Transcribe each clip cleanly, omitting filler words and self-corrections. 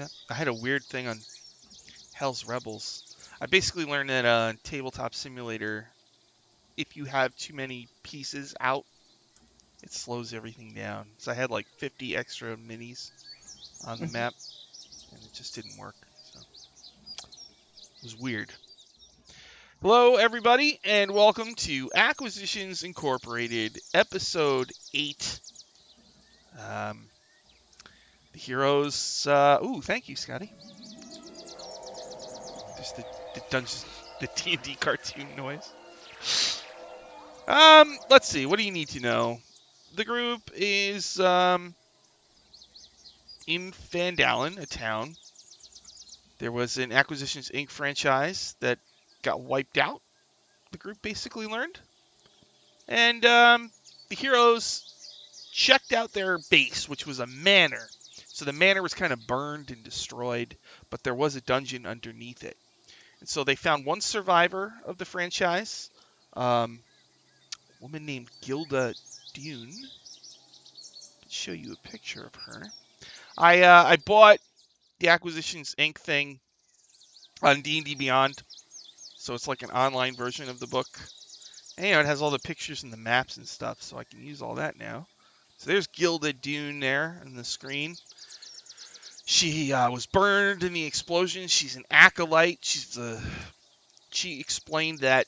Yeah, I had a weird thing on Hell's Rebels. I basically learned that Tabletop Simulator, if you have too many pieces out, it slows everything down. So I had like 50 extra minis on the map, and it just didn't work. So it was weird. Hello, everybody, and welcome to Acquisitions Incorporated, Episode 8. The heroes. Thank you, Scotty. Just the Dungeons, the D&D cartoon noise. Let's see. What do you need to know? The group is in Fandalen, a town. There was an Acquisitions Inc. franchise that got wiped out. The group basically learned, and the heroes checked out their base, which was a manor. So the manor was kind of burned and destroyed, but there was a dungeon underneath it. And so they found one survivor of the franchise, a woman named Gilda Dune. I'll show you a picture of her. I bought the Acquisitions Inc. thing on D&D Beyond, so it's like an online version of the book. And, it has all the pictures and the maps and stuff, so I can use all that now. So there's Gilda Dune there on the screen. She was burned in the explosion. She's an acolyte. She explained that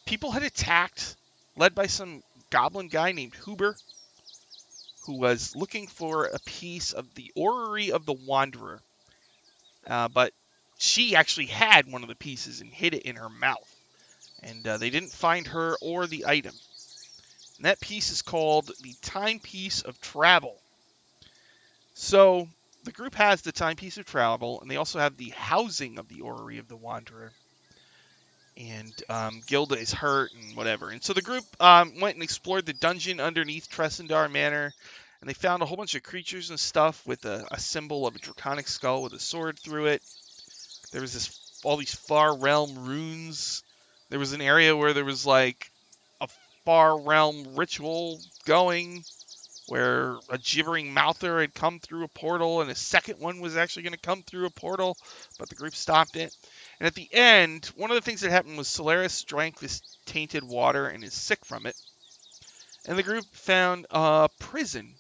people had attacked, led by some goblin guy named Huber, who was looking for a piece of the orrery of the Wanderer. But she actually had one of the pieces and hid it in her mouth. And they didn't find her or the item. And that piece is called the Timepiece of Travel. So the group has the Timepiece of Travel, and they also have the housing of the Orrery of the Wanderer. And Gilda is hurt and whatever. And so the group went and explored the dungeon underneath Tressendar Manor, and they found a whole bunch of creatures and stuff with a symbol of a draconic skull with a sword through it. There was all these far realm runes. There was an area where there was like a far realm ritual going, where a gibbering mouther had come through a portal, and a second one was actually going to come through a portal, but the group stopped it. And at the end, one of the things that happened was Solaris drank this tainted water and is sick from it. And the group found a prison.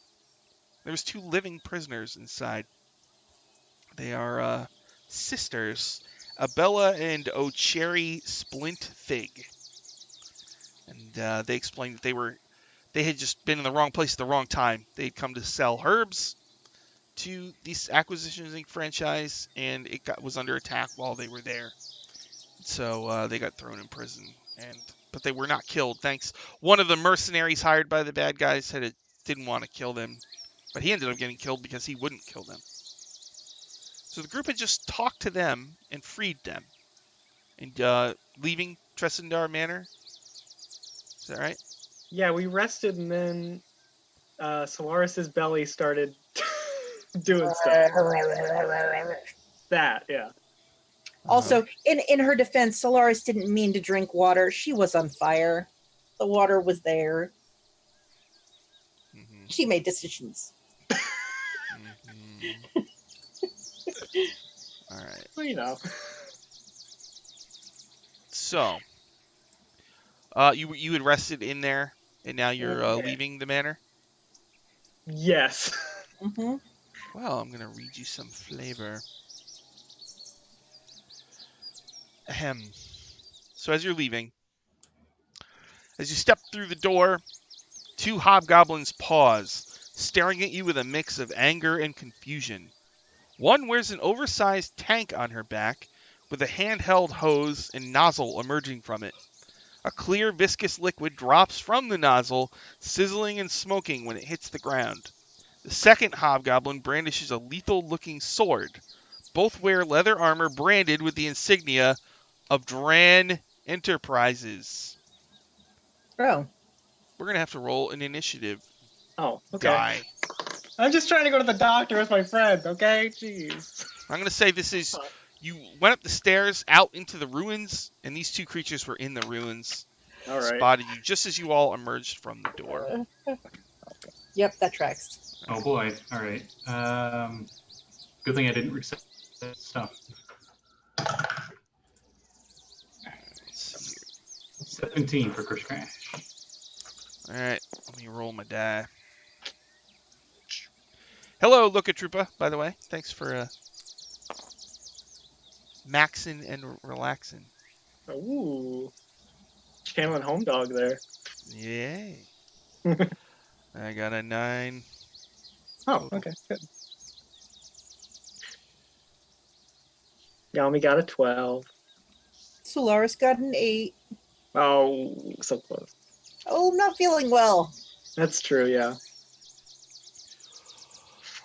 There was 2 living prisoners inside. They are sisters, Abella and O'Cherry Splint Fig. And they explained that they had just been in the wrong place at the wrong time. They had come to sell herbs to this Acquisitions Inc. franchise, and it was under attack while they were there. So they got thrown in prison, but they were not killed. Thanks. One of the mercenaries hired by the bad guys said it didn't want to kill them, but he ended up getting killed because he wouldn't kill them. So the group had just talked to them and freed them, and leaving Tressendar Manor. Is that right? Yeah, we rested, and then Solaris's belly started doing stuff. That, yeah. Also, in her defense, Solaris didn't mean to drink water. She was on fire. The water was there. Mm-hmm. She made decisions. Mm-hmm. All right. Well, you know. So, you had rested in there, and now you're leaving the manor? Yes. Mm-hmm. Well, I'm going to read you some flavor. Ahem. So as you're leaving, as you step through the door, 2 hobgoblins pause, staring at you with a mix of anger and confusion. One wears an oversized tank on her back, with a handheld hose and nozzle emerging from it. A clear, viscous liquid drops from the nozzle, sizzling and smoking when it hits the ground. The second hobgoblin brandishes a lethal-looking sword. Both wear leather armor branded with the insignia of Dran Enterprises. Oh. We're going to have to roll an initiative. Oh, okay. Die. I'm just trying to go to the doctor with my friend, okay? Jeez. I'm going to say this is... You went up the stairs out into the ruins, and these 2 creatures were in the ruins. All right. Spotted you just as you all emerged from the door. Yep, that tracks. Oh boy. All right. Good thing I didn't reset stuff. Let's see 17 for Chris Crash. here. All right, let me roll my die. Hello, Looka Troopa, by the way. Thanks for maxing and relaxing. Ooh. Channeling home dog there. Yay. I got a 9. Oh, okay, good. Yami got a 12. Solaris got an 8. Oh, so close. Oh, I'm not feeling well. That's true, yeah.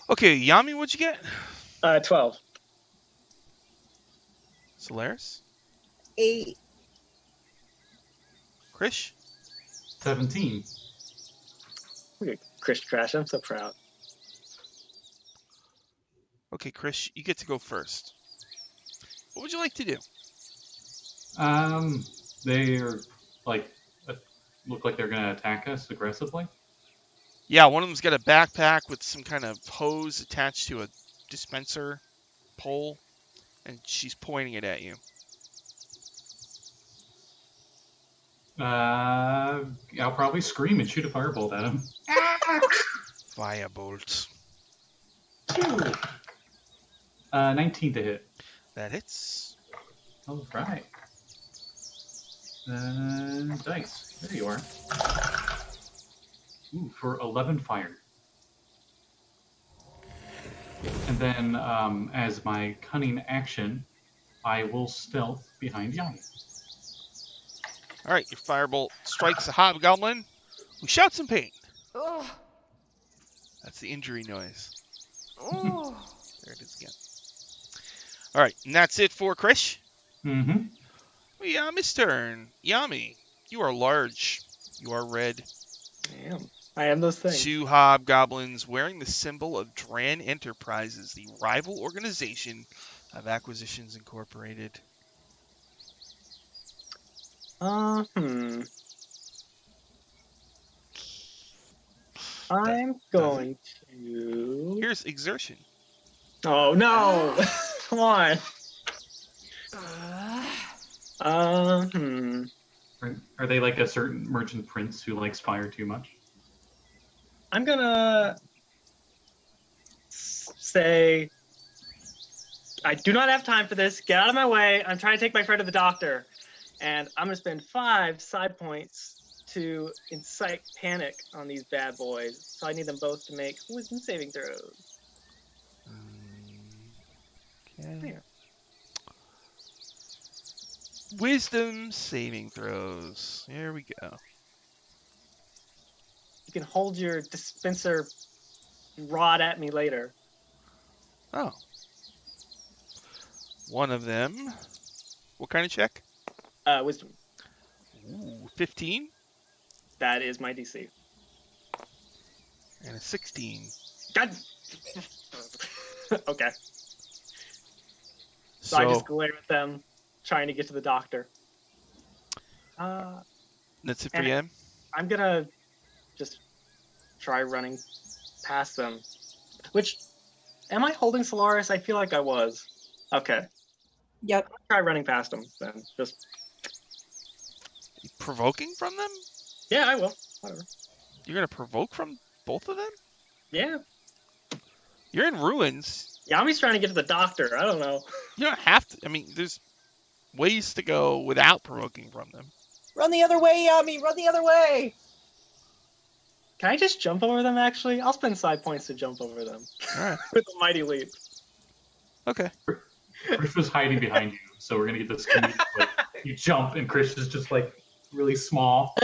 Okay, Yami, what'd you get? 12. Solaris? 8. Krish? 17. Look at Chris Crash. I'm so proud. Okay, Krish, you get to go first. What would you like to do? They're like look like they're gonna attack us aggressively. Yeah, one of them's got a backpack with some kind of hose attached to a dispenser pole, and she's pointing it at you. I'll probably scream and shoot a firebolt at him. Firebolt. 19 to hit. That hits. All right. Dice. There you are. Ooh, for 11 fire. And then, as my cunning action, I will stealth behind Yami. All right, your firebolt strikes a hobgoblin who shouts in pain. Oh, That's the injury noise. oh. There it is again. All right, and that's it for Krish. Mm-hmm. Yami's turn. Yami, you are large. You are red. I am those things. 2 hobgoblins wearing the symbol of Dran Enterprises, the rival organization of Acquisitions Incorporated. I'm going to. Here's exertion. Oh no! Come on. Are they like a certain merchant prince who likes fire too much? I'm gonna say I do not have time for this. Get out of my way. I'm trying to take my friend to the doctor. And I'm gonna spend 5 side points to incite panic on these bad boys. So I need them both to make wisdom saving throws. Okay. There. Wisdom saving throws. Here we go. You can hold your dispenser rod at me later. Oh. One of them. What kind of check? Wisdom. Ooh, 15 That is my DC. and a 16. God. Okay. So I just glare at them, trying to get to the doctor. That's it for and- you. I'm gonna just try running past them. Which, am I holding Solaris? I feel like I was. Okay. Yep. I'll try running past them then. Just Provoking from them? yeah, I will. Whatever. You're gonna provoke from both of them? Yeah. You're in ruins. Yami's trying to get to the doctor. I don't know. You don't have to. I mean, there's ways to go without provoking from them. Run the other way, Yami. Run the other way. Can I just jump over them? Actually, I'll spend side points to jump over them All right. with a mighty leap. Okay. Chris was hiding behind you, so we're gonna get this comedic, like, you jump and Chris is just like really small.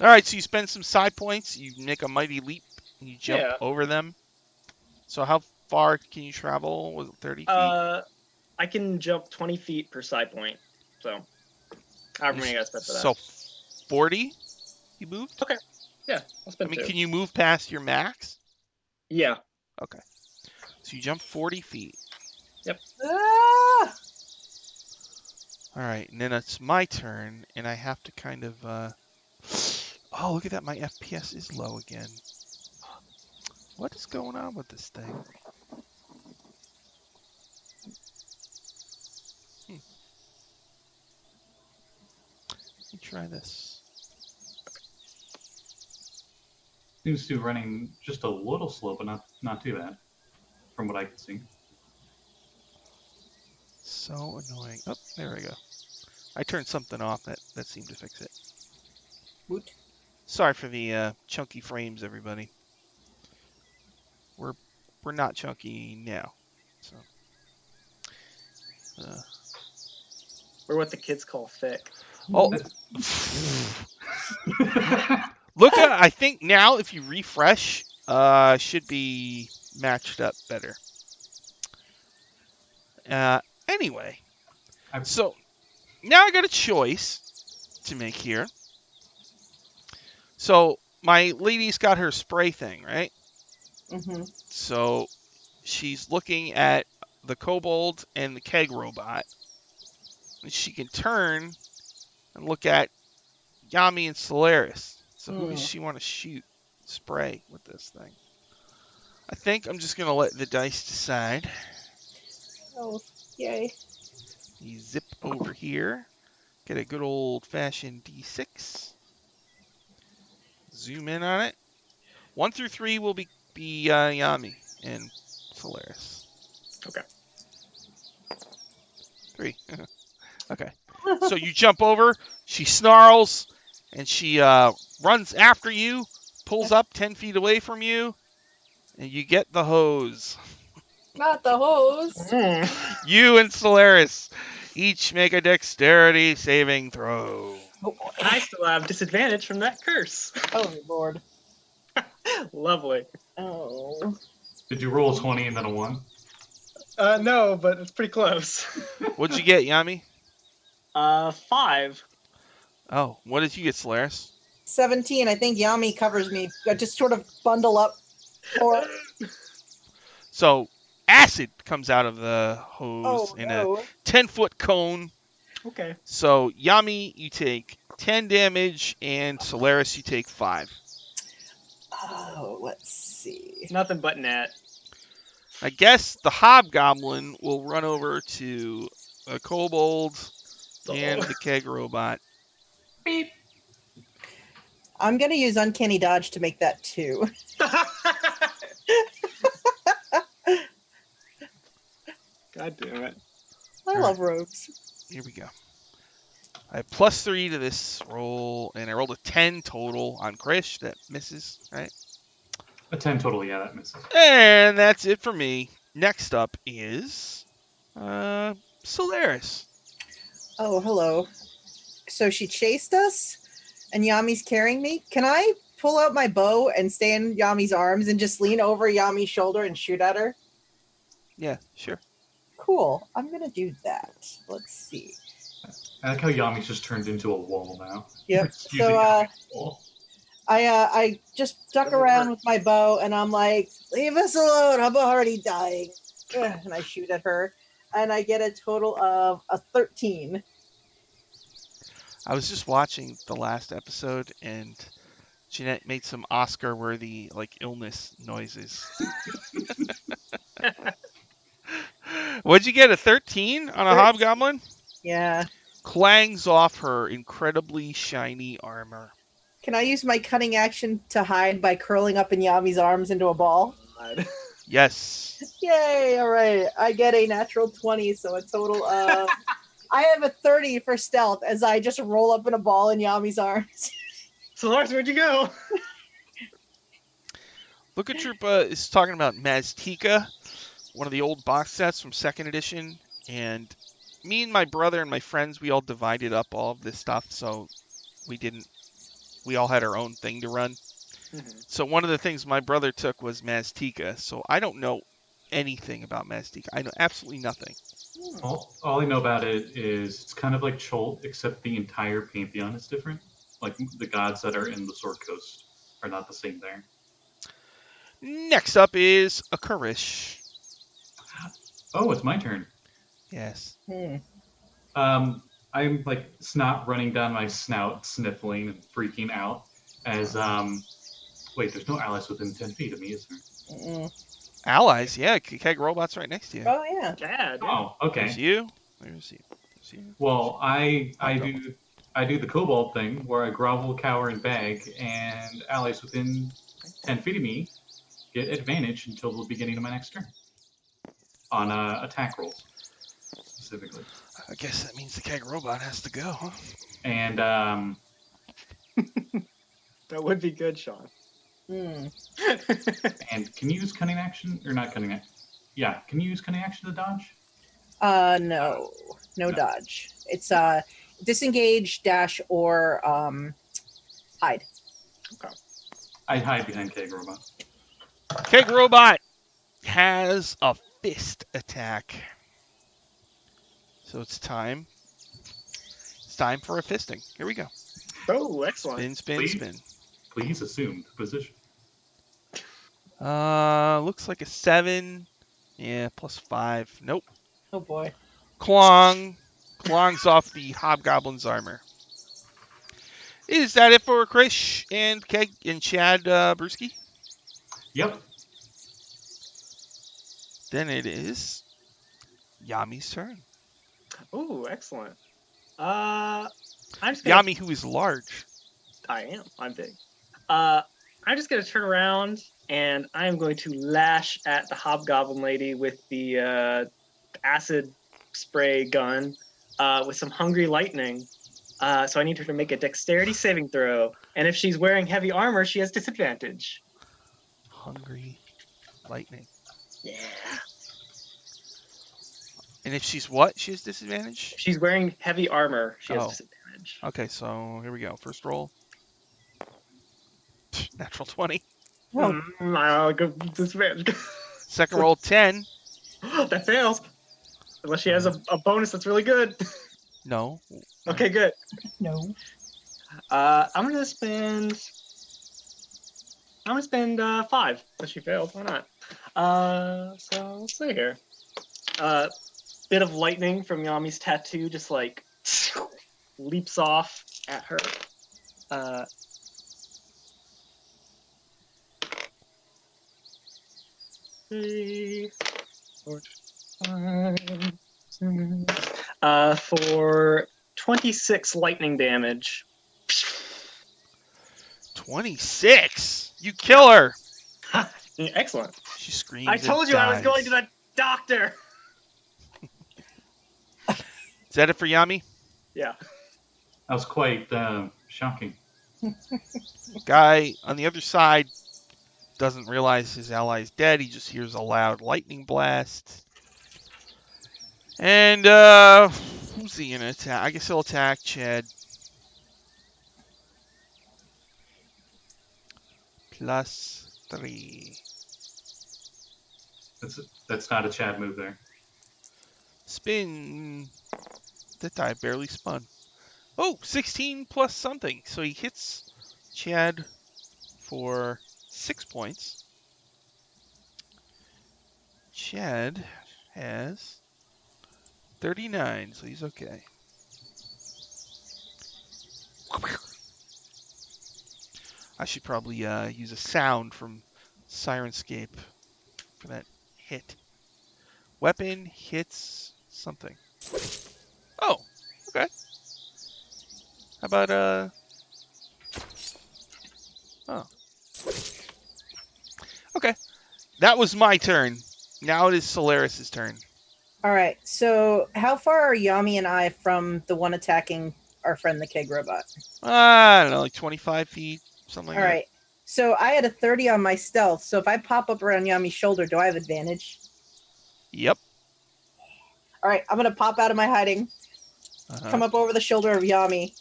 All right. So you spend some side points. You make a mighty leap. And you jump Yeah. over them. So how far can you travel? Was it 30 feet? I can jump 20 feet per side point. So, however many I got spent for that. So 40 you moved? Okay. Yeah, I'll I spend mean, 2. can you move past your max? Yeah. Okay. So you jump 40 feet. Ah! All right. And then it's my turn, and I have to kind of... Oh, look at that. My FPS is low again. What is going on with this thing? Let me try this. Seems to be running just a little slow, but not too bad, from what I can see. So annoying. Oh, there we go. I turned something off that seemed to fix it. Woot. Sorry for the chunky frames, everybody. We're not chunky now, so. We're what the kids call thick. Oh, look at. I think now if you refresh, should be matched up better. Anyway, so now I got a choice to make here. So my lady's got her spray thing, right? Mm-hmm. So she's looking at the kobold and the keg robot. And she can turn and look at Yami and Solaris. So who does she want to shoot, spray with this thing? I think I'm just going to let the dice decide. Oh, yay. You zip over here. Get a good old-fashioned D6. Zoom in on it. 1 through 3 will be Yami and Solaris. Okay. 3. Okay. So you jump over, she snarls, and she runs after you, pulls up 10 feet away from you, and you get the hose. Not the hose. You and Solaris each make a dexterity saving throw. Oh, boy. I still have disadvantage from that curse. Oh, Lord. Lovely. Oh. Did you roll a 20 and then a 1? No, but it's pretty close. What'd you get, Yami? 5. Oh, what did you get, Solaris? 17. I think Yami covers me. I just sort of bundle up. Or So acid comes out of the hose in a 10-foot cone. Okay. So Yami, you take 10 damage, and Solaris, you take 5. Oh, let's see. Nothing but net. I guess the hobgoblin will run over to a kobold and the keg robot. Beep. I'm going to use Uncanny Dodge to make that 2. God damn it. I love rogues. Here we go. I have +3 to this roll, and I rolled a 10 total on Krish. That misses, right? A 10 total, yeah, that misses. And that's it for me. Next up is Solaris. Oh, hello. So she chased us, and Yami's carrying me. Can I pull out my bow and stay in Yami's arms and just lean over Yami's shoulder and shoot at her? Yeah, sure. Cool. I'm going to do that. Let's see. I like how Yami's just turned into a wall now. Yep. Just using So, a wall. I just duck around with my bow, and I'm like, leave us alone. I'm already dying. Ugh, and I shoot at her, and I get a total of a 13. I was just watching the last episode, and Jeanette made some Oscar-worthy, illness noises. What'd you get, a 13 on a hobgoblin? Yeah. Clangs off her incredibly shiny armor. Can I use my cunning action to hide by curling up in Yami's arms into a ball? God. Yes. Yay! All right. I get a natural 20, so a total of... I have a 30 for stealth as I just roll up in a ball in Yami's arms. Solaris, where'd you go? Look at Troopa is talking about Maztica, one of the old box sets from 2nd edition, and me and my brother and my friends, we all divided up all of this stuff, so we all had our own thing to run. Mm-hmm. So one of the things my brother took was Maztica, so I don't know anything about Maztica. I know absolutely nothing. All I know about it is it's kind of like Cholt, except the entire pantheon is different. Like the gods that are in the Sword Coast are not the same there. Next up is a Karish. Oh, it's my turn. Yes. I'm snot running down my snout, sniffling and freaking out as wait, there's no allies within 10 feet of me, is there? Allies, yeah. Keg Robot's right next to you. Oh yeah. Chad. Oh, There's okay. you. There's you. There's you. Well, I Hobgoblin. do the kobold thing where I grovel, cower, and beg, and allies within 10 feet of me get advantage until the beginning of my next turn on attack rolls specifically. I guess that means the Keg Robot has to go, huh? And That would be good, Sean. and can you use cunning action or not cunning action? Yeah, can you use cunning action to dodge? No dodge. It's disengage, dash, or hide. Okay. I hide behind Keg Robot. Keg Robot has a fist attack. So it's time. It's time for a fisting. Here we go. Oh, excellent. Spin, spin, Please. spin. Please assume the position. Looks like a 7. Yeah, +5. Nope. Oh boy. Clong. Clong's off the Hobgoblin's armor. Is that it for Krish and Keg and Chad Brewski? Yep. Then it is Yami's turn. Oh, excellent. I'm just gonna, Yami, who is large. I am. I'm big. I'm just gonna turn around and I am going to lash at the Hobgoblin lady with the acid spray gun with some hungry lightning. So I need her to make a dexterity saving throw, and if she's wearing heavy armor, she has disadvantage. Hungry lightning. Yeah. And if she's what? She has disadvantage? If she's wearing heavy armor, she has Oh. disadvantage. Okay, so here we go. First roll. Natural 20. Oh. I'll go disadvantage. Second roll, 10. That fails. Unless she has a bonus that's really good. No. Okay, good. No. I'm gonna spend 5. But she failed. Why not? So let's see here. Bit of lightning from Yami's tattoo just like leaps off at her. 3, 4, 5, 6, for 26 lightning damage. 26? You kill her! Excellent. She screams. I told and you I was dies. going to the doctor. Is that it for Yami? Yeah. That was quite shocking. Guy on the other side doesn't realize his ally is dead. He just hears a loud lightning blast. And, who's he gonna attack? I guess he'll attack Chad. +3. That's not a Chad move there. Spin. That die barely spun. Oh, 16 plus something. So he hits Chad for 6 points. Chad has 39, so he's okay. I should probably use a sound from Syrinscape for that hit. Weapon hits something. Oh, okay. How about oh. Okay. That was my turn. Now it is Solaris' turn. All right. So, how far are Yami and I from the one attacking our friend the Keg Robot? I don't know, like 25 feet, something like All right. So I had a 30 on my stealth. So if I pop up around Yami's shoulder, do I have advantage? that. Yep. All right. I'm gonna pop out of my hiding, come up over the shoulder of Yami,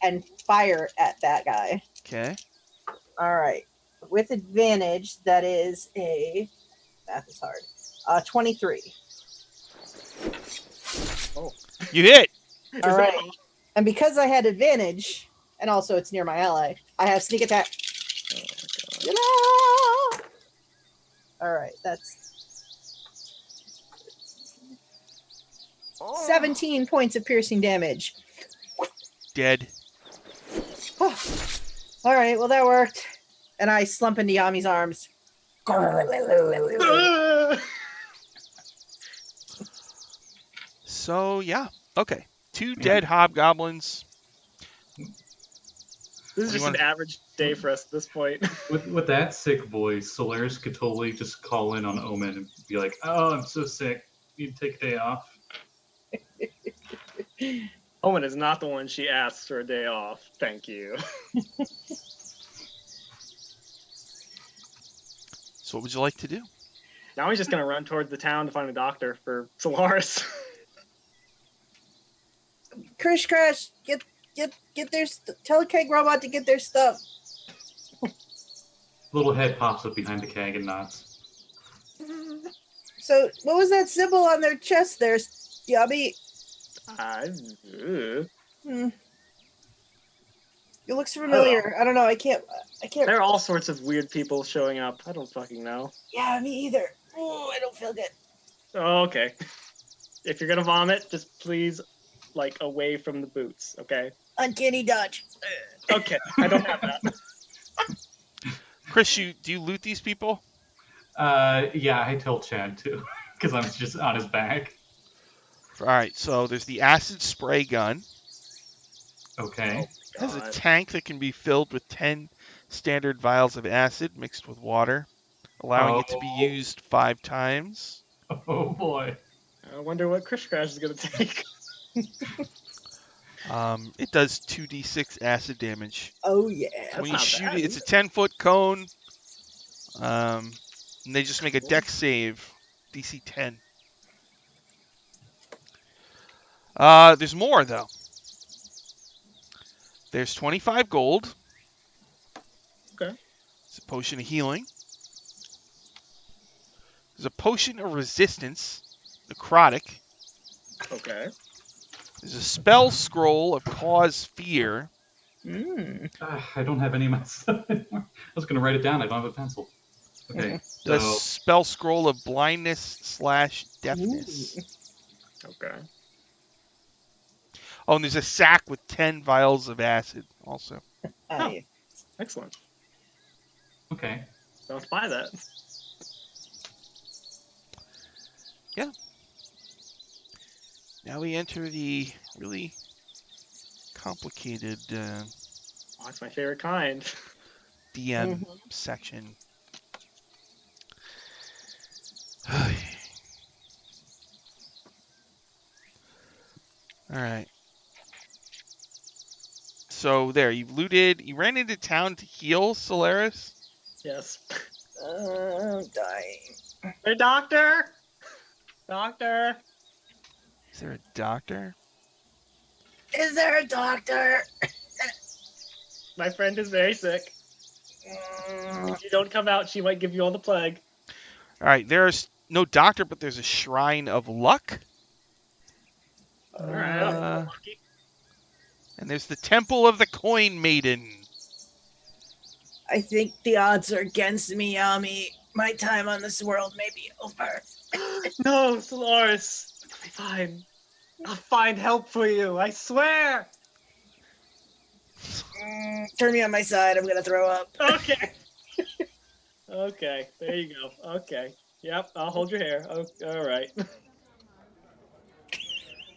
and fire at that guy. Okay. All right. With advantage, that is a math is hard. 23. Oh. You hit. All right. And because I had advantage, and also it's near my ally, I have sneak attack. Oh, Ta-da! All right, that's 17 points of piercing damage. Dead. All right, well that worked. And I slump into Yami's arms. So yeah, okay. 2 dead hobgoblins. This is What do you just an wanna- average day for us at this point. With that sick voice, Solaris could totally just call in on Omen and be like, "Oh, I'm so sick. Need to take a day off." Owen is not the one she asks for a day off. Thank you. So what would you like to do? Now he's just gonna run towards the town to find a doctor for Solaris. Krish Crash, get their tell a keg robot to get their stuff. Little head pops up behind the keg and nods. So what was that symbol on their chest there, Yummy? Hmm. It looks familiar. I don't know. I can't. There are all sorts of weird people showing up. I don't fucking know. Yeah, me either. Oh, I don't feel good. Oh, okay. If you're gonna vomit, just please, like, away from the boots, okay? Uncanny dodge. Okay, I don't have that. Chris, do you loot these people? Yeah, I tell Chad too, because I'm just on his back. All right, so there's the acid spray gun. Okay. It has a God. tank that can be filled with 10 standard vials of acid mixed with water, allowing it to be used 5 times. Oh boy. I wonder what Krish Crash is gonna take. It does 2d6 acid damage. Oh yeah. When you not shoot bad. it, it's a 10-foot cone. And they just make a dex save, DC 10. There's more though. There's 25 gold. Okay. It's a potion of healing. There's a potion of resistance, necrotic. Okay. There's a spell scroll of cause fear. I don't have any of my stuff anymore. I was going to write it down. I don't have a pencil. Okay, The so spell scroll of blindness/deafness. Okay. Oh, and there's a sack with 10 vials of acid also. Aye. Excellent. okay. Don't buy that. Now we enter the really complicated Oh, it's my favorite kind. DM section. All right. So there, you've looted. You ran into town to heal Solaris. Yes. I'm dying. Hey, doctor! Doctor! Is there a doctor? Is there a doctor? My friend is very sick. If you don't come out, she might give you all the plague. All right, there's no doctor, but there's a shrine of luck. Alright, lucky. And there's the temple of the coin maiden. I think the odds are against me, Yami. My time on this world may be over. No, Solaris. It'll be fine. I'll find help for you, I swear! Turn me on my side. I'm gonna throw up. Okay. Okay, there you go. Okay. Yep, I'll hold your hair. Oh, alright.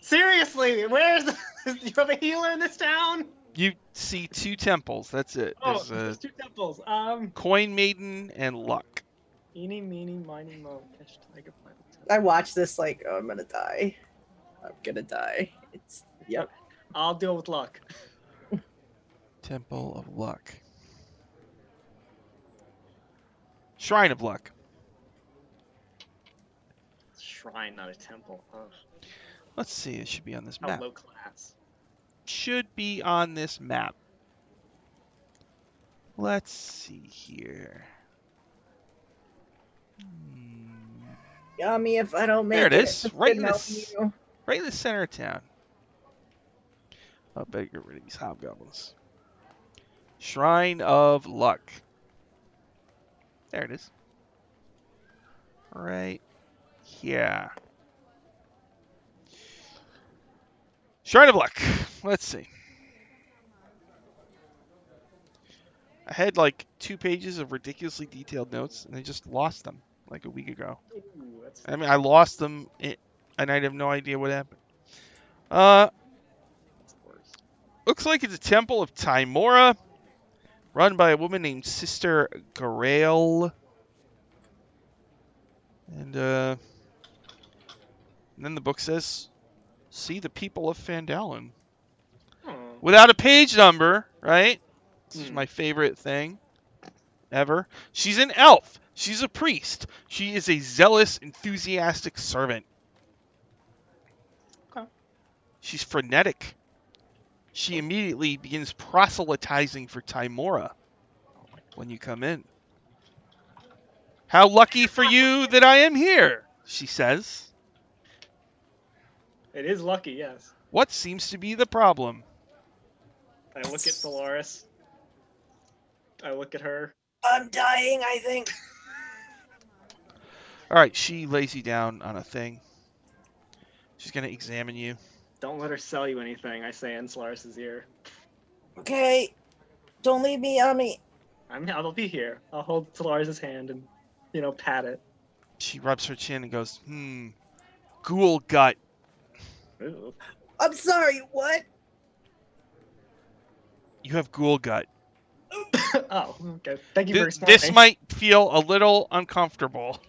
Seriously, where's the... You have a healer in this town? You see 2 temples. That's it. Oh, There's there's 2 temples. coin maiden and luck. Eeny, meeny, miny, mo. Catch tiger by the tail. I watched this like, oh, I'm gonna die. I'm gonna die. It's yep. I'll deal with luck. Temple of luck. Shrine of luck. Shrine, not a temple. Ugh. Let's see. It should be on this How map. low class. Should be on this map. Let's see here. Yami, if I don't make There it is, it's right in gonna this- help you. Right in the center of town. I better get rid of these hobgoblins. Shrine of luck. There it is. Right here. Shrine of luck. Let's see. I had like 2 pages of ridiculously detailed notes, and I just lost them like a week ago. Ooh, that's I mean, I lost them, and I have no idea what happened. Uh, worse. looks like it's a temple of Timora, run by a woman named Sister Garael. And then the book says, "See the people of Fandalin." Oh. Without a page number, right? This is Hmm. my favorite thing ever. She's an elf. She's a priest. She is a zealous, enthusiastic servant. Okay. She's frenetic. She immediately begins proselytizing for Timora when you come in. "How lucky for you that I am here," she says. It is lucky, yes. "What seems to be the problem?" I look at Solaris. I look at her. I'm dying, I think. All right, she lays you down on a thing. She's going to examine you. Don't let her sell you anything, I say in Solaris's ear. Okay. Don't leave me, Yami. I'll be here. I'll hold Solaris's hand and, pat it. She rubs her chin and goes, "Ghoul gut." Ooh. I'm sorry, what? You have ghoul gut. Oh, okay. Thank you for explaining. This might feel a little uncomfortable.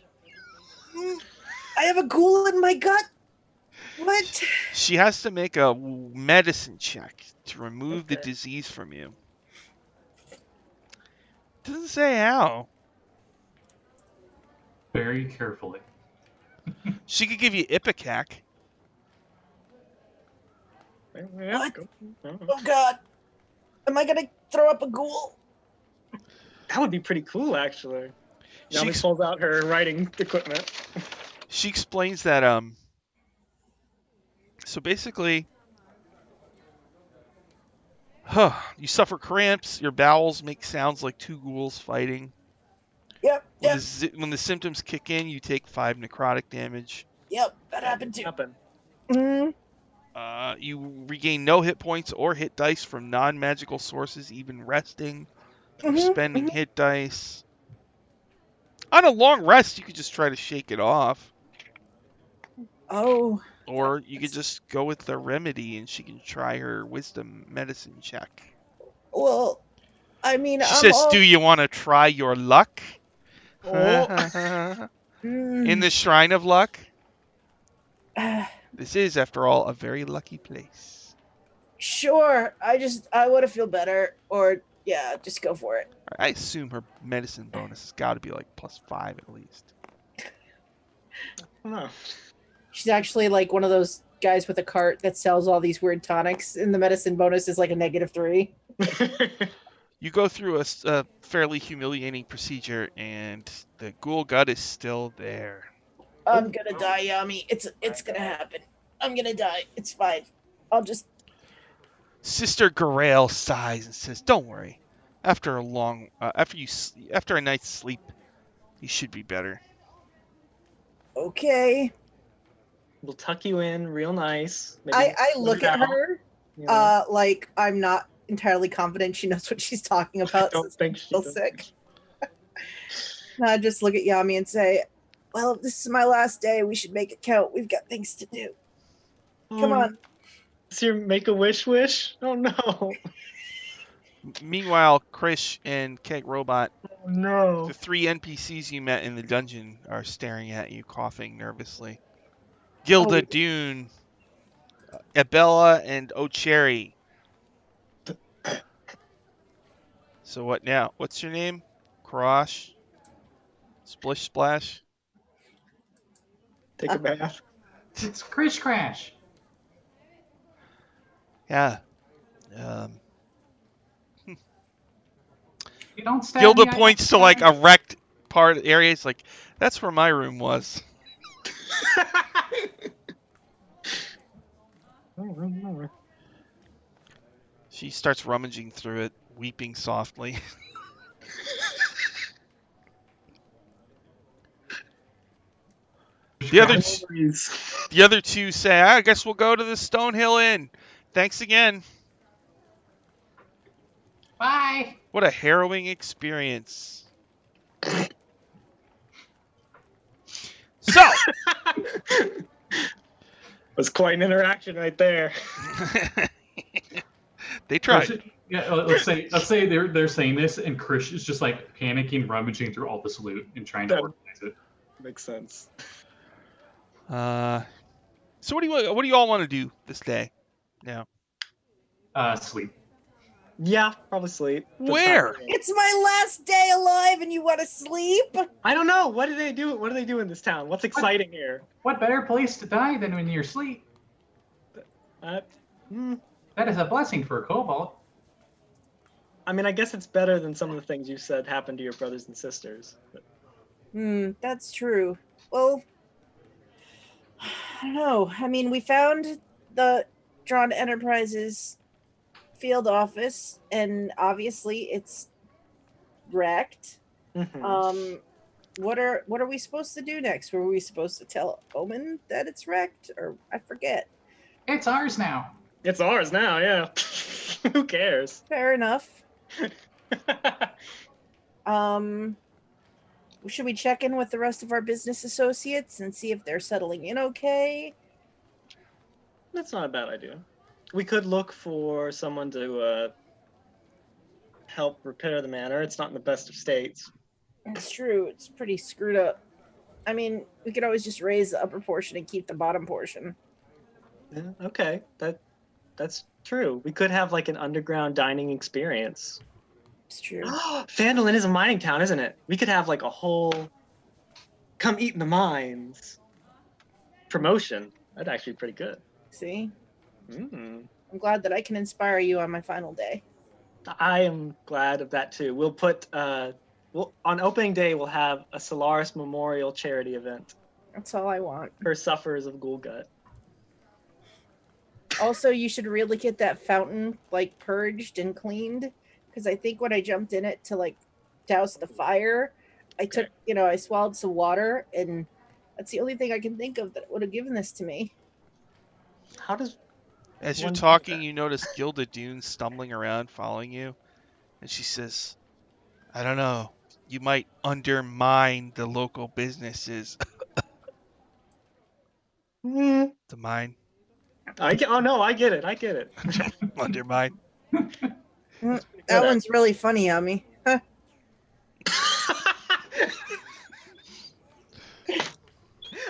I have a ghoul in my gut? What? She has to make a medicine check to remove the Okay. disease from you. Doesn't say how. Very carefully. She could give you Ipecac. Yeah, What? go. Oh god. Am I gonna throw up a ghoul? That would be pretty cool, actually. She Yami ex- pulls out her writing equipment. She explains that so basically, you suffer cramps, your bowels make sounds like 2 ghouls fighting. Yep, When the symptoms kick in, you take 5 necrotic damage. yep, that happened too. Happen. Mm, You regain no hit points or hit dice from non-magical sources, even resting or spending hit dice. On a long rest, you could just try to shake it off. Oh, Or you could just go with the remedy and she can try her wisdom medicine check. well, I mean, She says, "Do you want to try your luck?" Oh. In the Shrine of Luck. This is, after all, a very lucky place. Sure, I want to feel better, or yeah, just go for it. I assume her medicine bonus has got to be like +5 at least. Oh. She's actually like one of those guys with a cart that sells all these weird tonics, and the medicine bonus is like a -3. You go through a fairly humiliating procedure, and the ghoul gut is still there. I'm gonna die, Yami. It's gonna happen. I'm gonna die. It's fine. I'll just. Sister Garael sighs and says, "Don't worry. After a night's sleep, you should be better." Okay. We'll tuck you in real nice. Maybe I look at out, her, you know. like I'm not entirely confident she knows what she's talking about. Don't think she's she still does. sick. And I just look at Yami and say, "Well, if this is my last day, we should make it count. We've got things to do. Come on." Is your Make-A-Wish wish? Oh no. Meanwhile, Krish and Keg Robot, Oh no. the 3 NPCs you met in the dungeon, are staring at you, coughing nervously. Gilda Oh. Dune, Abella, and O'Cherry. So what now? What's your name? Crosh? Splish Splash? Take a bath. It's Krish Crash. Yeah. You don't stab Gilda me, I points to don't like stab. a wrecked part of the area. It's like, "That's where my room was." She starts rummaging through it, weeping softly. The other two say, "I guess we'll go to the Stonehill Inn. Thanks again." Bye. Bye. What a harrowing experience. So, Was quite an interaction right there. they tried. Yeah, let's say they're saying this, and Krish is just like panicking, rummaging through all this loot and trying to That- organize it. Makes sense. So what do you all want to do this day? Now, Sleep. Yeah, probably sleep. for the time where? being. It's my last day alive and you want to sleep? I don't know. What do they do? What do they do in this town? What's exciting here? What better place to die than when you're asleep? That is a blessing for a kobold. I mean, I guess it's better than some of the things you said happened to your brothers and sisters. But That's true. Well, I don't know. I mean, we found the Drawn Enterprises field office, and obviously it's wrecked. Mhm. What are we supposed to do next? Were we supposed to tell Omen that it's wrecked, or I forget? It's ours now. It's ours now, yeah. Who cares? Fair enough. Should we check in with the rest of our business associates and see if they're settling in okay? That's not a bad idea. We could look for someone to help repair the manor. It's not in the best of states. It's true. It's pretty screwed up. I mean, we could always just raise the upper portion and keep the bottom portion. Yeah, okay, that's true. We could have like an underground dining experience. It's true. Phandalin is a mining town, isn't it? We could have like a whole come eat in the mines promotion. That'd actually be pretty good. See? Mm. I'm glad that I can inspire you on my final day. I am glad of that too. We'll put on opening day we'll have a Solaris Memorial charity event That's all I want. for sufferers of ghoul gut. Also, you should really get that fountain like purged and cleaned, because I think when I jumped in it to like douse the fire, I took, I swallowed some water, and that's the only thing I can think of that would have given this to me. How does As you're one do talking, that? you notice Gilda Dune stumbling around, following you, and she says, "I don't know. You might undermine the local businesses." Mm, The mine. oh no, I get it. I get it. Undermine. That one's really funny, Yami. Huh.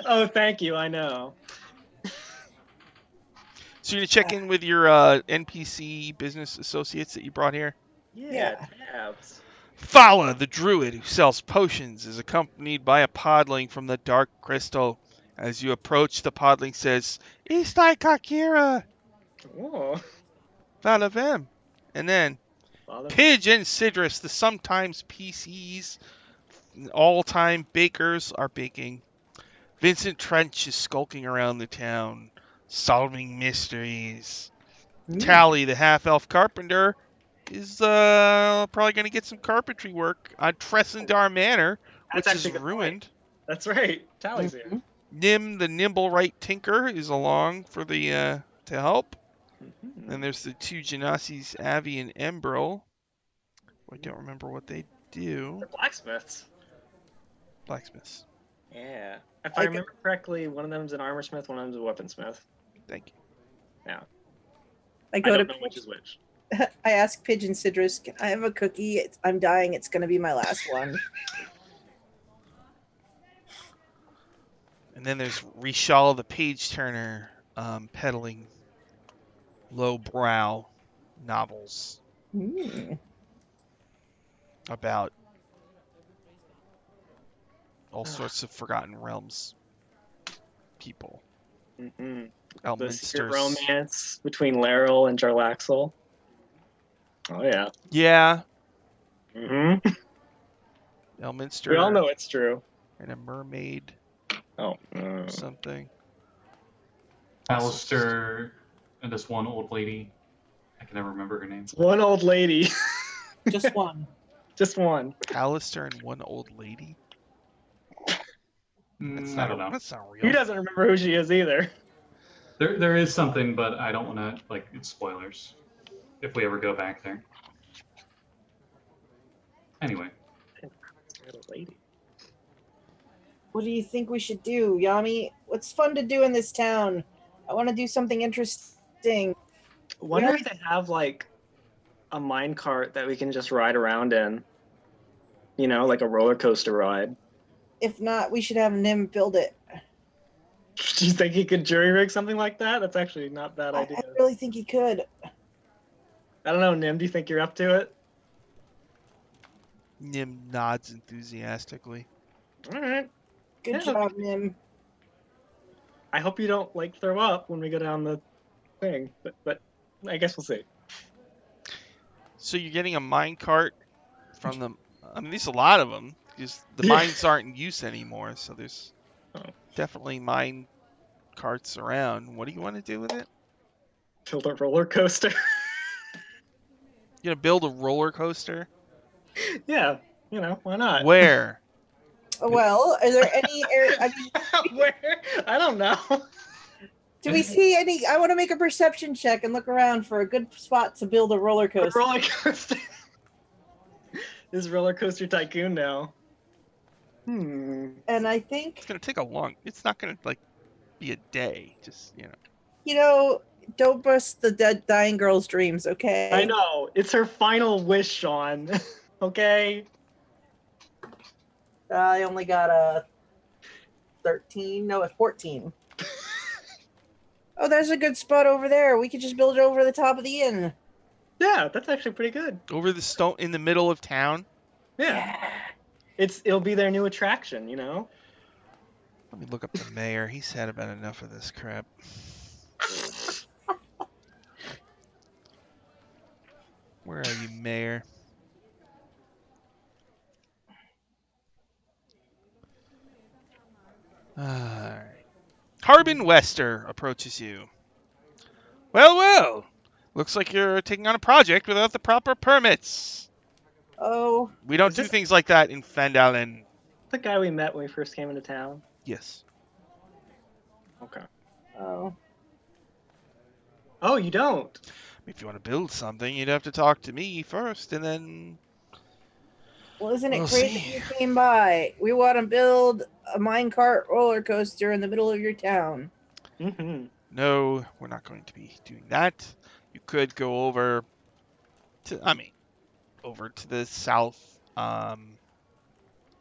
Oh, thank you. I know. So you're gonna check in with your NPC business associates that you brought here? Yeah, tabs. Fala, the druid who sells potions, is accompanied by a podling from the Dark Crystal. As you approach, the podling says, "Istai Kakira, Oh, Fala Vem." And then, Father. Pidge and Sidrus, the sometimes PCs, all-time bakers, are baking. Vincent Trench is skulking around the town, solving mysteries. Tally, the half-elf carpenter, is probably going to get some carpentry work on Tressendar Manor, which That's is actually a good point. ruined. That's right. Tally's here. Nim, the nimble right tinker, is along for the to help. Mhm. Then there's the two Genasi's, Avi and Embril. I don't remember what they do. They're blacksmiths. Blacksmiths. Yeah. If I remember correctly, one of them's an armor smith, one of them's a weaponsmith. Thank you. I I go don't to know which is which. I ask Pigeon Citrus, "Can I have a cookie? I'm dying. It's going to be my last one." And then there's Rishal, the page turner, peddling lowbrow novels about all sorts of Forgotten Realms people. Mm-hmm. The Elminster's. secret romance between Laryl and Jarlaxle. Oh yeah. Yeah, Mm-hmm. Elminster. We all know it's true. And a mermaid Oh. or something. Alistair and this one old lady. I can never remember her name. One old lady. Just one. Just one. Alistair and one old lady? I don't know. That's not real. He doesn't remember who she is either. There is something, but I don't want to, it's spoilers if we ever go back there. Anyway, Lady. What do you think we should do, Yami? What's fun to do in this town? I want to do something interesting. Wonder if they have like a mine cart that we can just ride around in. You know, like a roller coaster ride. If not, we should have Nim build it. Do you think he could jury rig something like that? That's actually not a bad I idea. really think he could. I don't know, Nim. Do you think you're up to it? Nim nods enthusiastically. All right. Good Yeah, job, Nim. I hope you don't like throw up when we go down the thing, but I guess we'll see. So you're getting a mine cart from the. I mean, there's a lot of them because the Yeah. mines aren't in use anymore. So there's Oh. definitely mine carts around. What do you want to do with it? Build a roller coaster. You gonna build a roller coaster? Yeah, you know, why not? Where? Well, are there any? I mean, Where? I don't know. do we see any? I want to make a perception check and look around for a good spot to build a roller A coaster. roller coaster. This is Roller Coaster Tycoon now. And I think, It's gonna take a long. It's not gonna like be a day. Just don't bust the dead dying girl's dreams, okay? I know. It's her final wish, Sean. Okay? I only got a 13. No, a 14. Oh, there's a good spot over there. We could just build it over the top of the inn. Yeah, that's actually pretty good. over the stone in the middle of town. Yeah. It'll be their new attraction, you know? Let me look up the mayor. He's had about enough of this crap. Where are you, mayor? Alright. Harbin Wester approaches you. Well. Looks like you're taking on a project without the proper permits. Oh, We don't Is do this- things like that in Fandalen. The guy we met when we first came into town. Yes. Okay. oh. Oh, you don't? If you want to build something, you'd have to talk to me first, and then... Well, isn't it We'll great see. that you came by? We want to build a minecart roller coaster in the middle of your town. Mm-hmm. No, we're not going to be doing that. You could go over to the south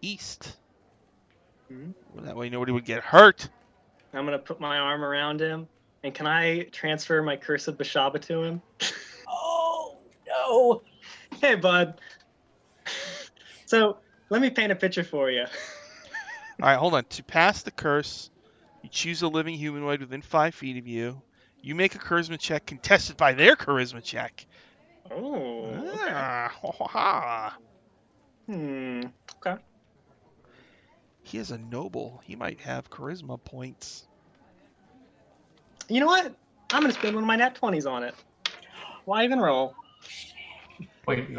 east. Mhm. Well, that way nobody would get hurt. I'm gonna put my arm around him. And can I transfer my Curse of Bashaba to him? Oh, no. Hey, bud. So, let me paint a picture for you. All right, hold on. To pass the curse, you choose a living humanoid within 5 feet of you. You make a charisma check contested by their charisma check. Oh. Okay. Ah, ha, ha, ha. Okay. He is a noble. He might have charisma points. You know what? I'm gonna spend one of my nat 20s on it. Why even roll? Wait,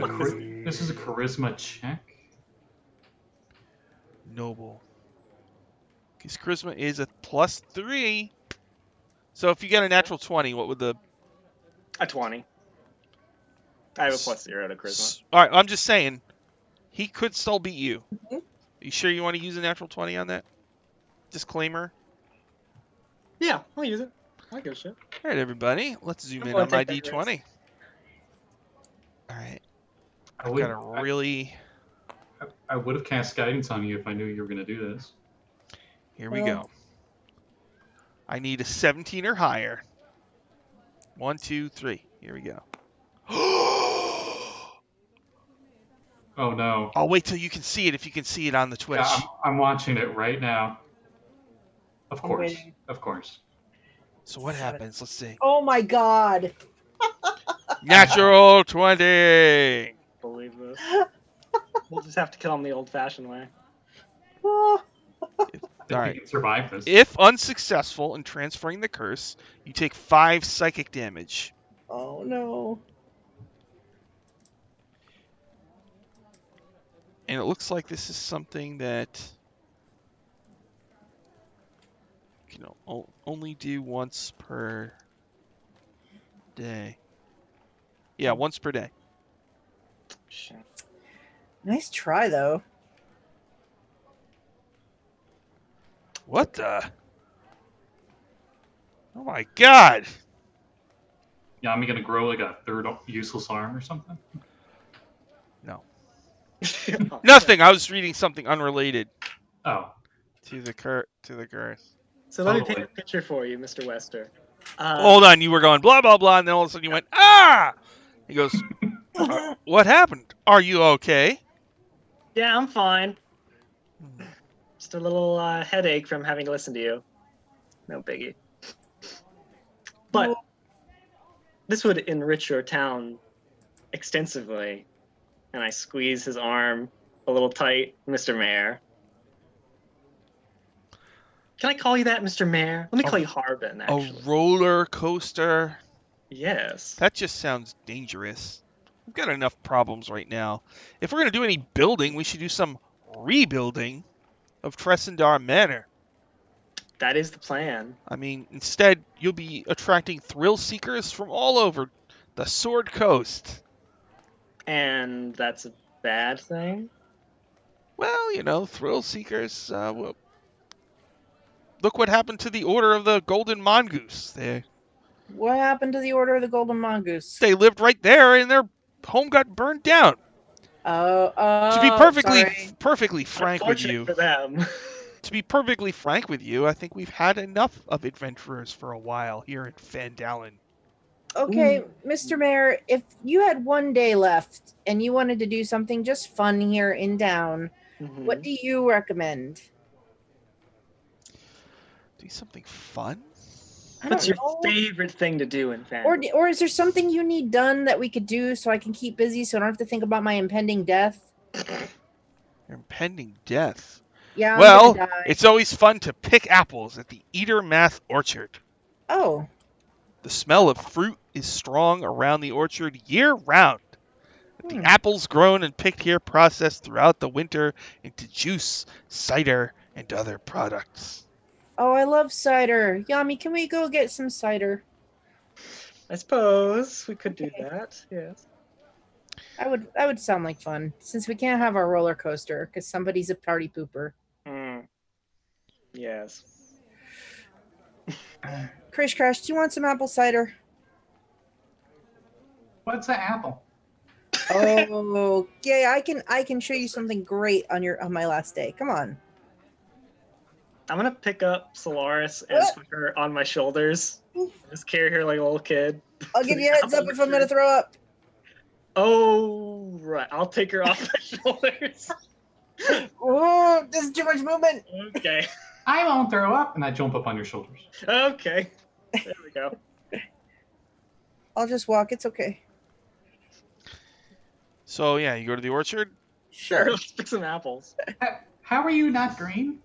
this is a charisma check? Noble. His charisma is a +3. So if you get a natural 20, what would the... A 20. I have a +0 to charisma. All right, I'm just saying, he could still beat you. Mhm. Are you sure you want to use a natural 20 on that? Disclaimer. Yeah, I'll use it. I don't give a shit. All right, everybody, let's zoom I'm in gonna on my take that D20. All right, I I've would, got a really... I would have cast guidance on you if I knew you were going to do this. Here we Well- go. I need a 17 or higher. 1, 2, 3. Here we go. Oh no. I'll wait till you can see it if you can see it on the Twitch. Yeah, I'm watching it right now. Of I'm course. waiting. Of course. So what happens? Let's see. Oh, my God. Natural 20. Believe this. We'll just have to kill him the old-fashioned way. Oh, If All right. you can survive this. If unsuccessful in transferring the curse, you take 5 psychic damage. oh, no. And it looks like this is something that you can only do once per day. Yeah, once per day. Shit. Nice try, though. What the? Oh my god! Yeah, I'm gonna grow like a third useless arm or something. No. Oh, Nothing. I was reading something unrelated Oh, to the curse. So let me paint Totally. a picture for you, Mr. Wester. Hold on, you were going blah blah blah, and then all of a sudden you went ah. He goes, "What happened? Are you okay?" Yeah, I'm fine. Just a little headache from having to listen to you. No biggie. But this would enrich your town extensively. And I squeeze his arm a little tight, Mr. Mayor. Can I call you that, Mr. Mayor? Let me call you Harbin, actually. A roller coaster? Yes. That just sounds dangerous. We've got enough problems right now. If we're going to do any building, we should do some rebuilding of Tressendar Manor. That is the plan. I mean, instead, you'll be attracting thrill seekers from all over the Sword Coast. And that's a bad thing? Well, you know, thrill seekers. Well, look what happened to the Order of the Golden Mongoose. What happened to the Order of the Golden Mongoose? They lived right there, and their home got burned down. To be Sorry. perfectly frank with Unfortunate you, for them. to be perfectly frank with you, I think we've had enough of adventurers for a while here at Fandalen. Okay, Ooh. Mr. Mayor, if you had one day left and you wanted to do something just fun here in town, what do you recommend? Do something fun? What's your know. favorite thing to do in family? Or is there something you need done that we could do so I can keep busy so I don't have to think about my impending death? Your impending death. Yeah, I'm Well, gonna die. it's always fun to pick apples at the Eatermath Orchard. Oh, The smell of fruit is strong around the orchard year-round. The apples grown and picked here processed throughout the winter into juice, cider, and other products. oh, I love cider. Yummy, can we go get some cider? I suppose we could do Okay. that, yes. That would sound like fun since we can't have our roller coaster because somebody's a party pooper. Yes. Krish Crash, do you want some apple cider? what's an apple? Oh, yeah, I can show you something great on my last day. Come on. I'm gonna pick up Solaris and put her on my shoulders. Just carry her like a little kid. I'll give you a heads up if I'm gonna throw up. Oh, right. I'll take her off my shoulders. Oh, this is too much movement. Okay. I won't throw up, and I jump up on your shoulders. Okay. There we go. I'll just walk. It's okay. So, yeah, you go to the orchard? Sure. Let's pick some apples. How are you not green?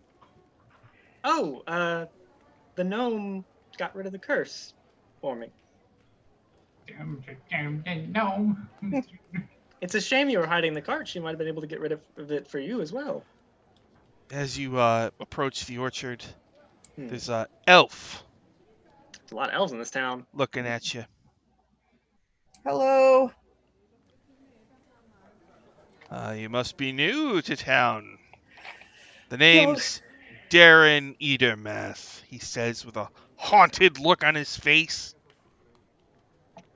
Oh, the gnome got rid of the curse for me. No. It's a shame you were hiding the cart. She might have been able to get rid of it for you as well. As you approach the orchard, there's an elf There's a lot of elves in this town. looking at you. Hello. You must be new to town. The name's Darren Eatermath, he says with a haunted look on his face.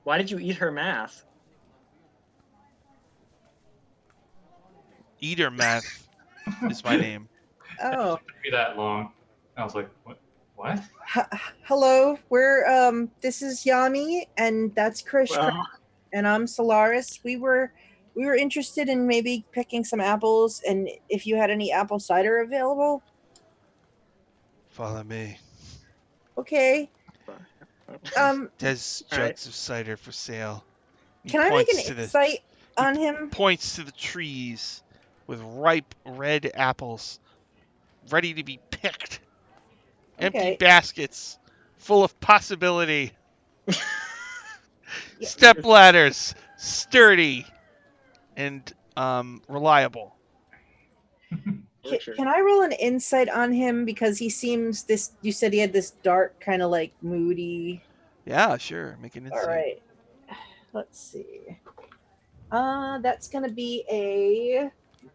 Why did you eat her math? Eatermath is my name. Oh. It took me that long. I was like, what? Hello. This is Yami and that's Krish and I'm Solaris. We were interested in maybe picking some apples and if you had any apple cider available. Follow me. Okay. There's jugs of cider for sale. Can I make an insight on him? Points to the trees with ripe red apples ready to be picked. Empty baskets full of possibility. Step ladders, sturdy and reliable. Can I roll an insight on him because he seems you said he had this dark kind of like moody. Yeah, sure. Make an insight. All right. Let's see. That's going to be a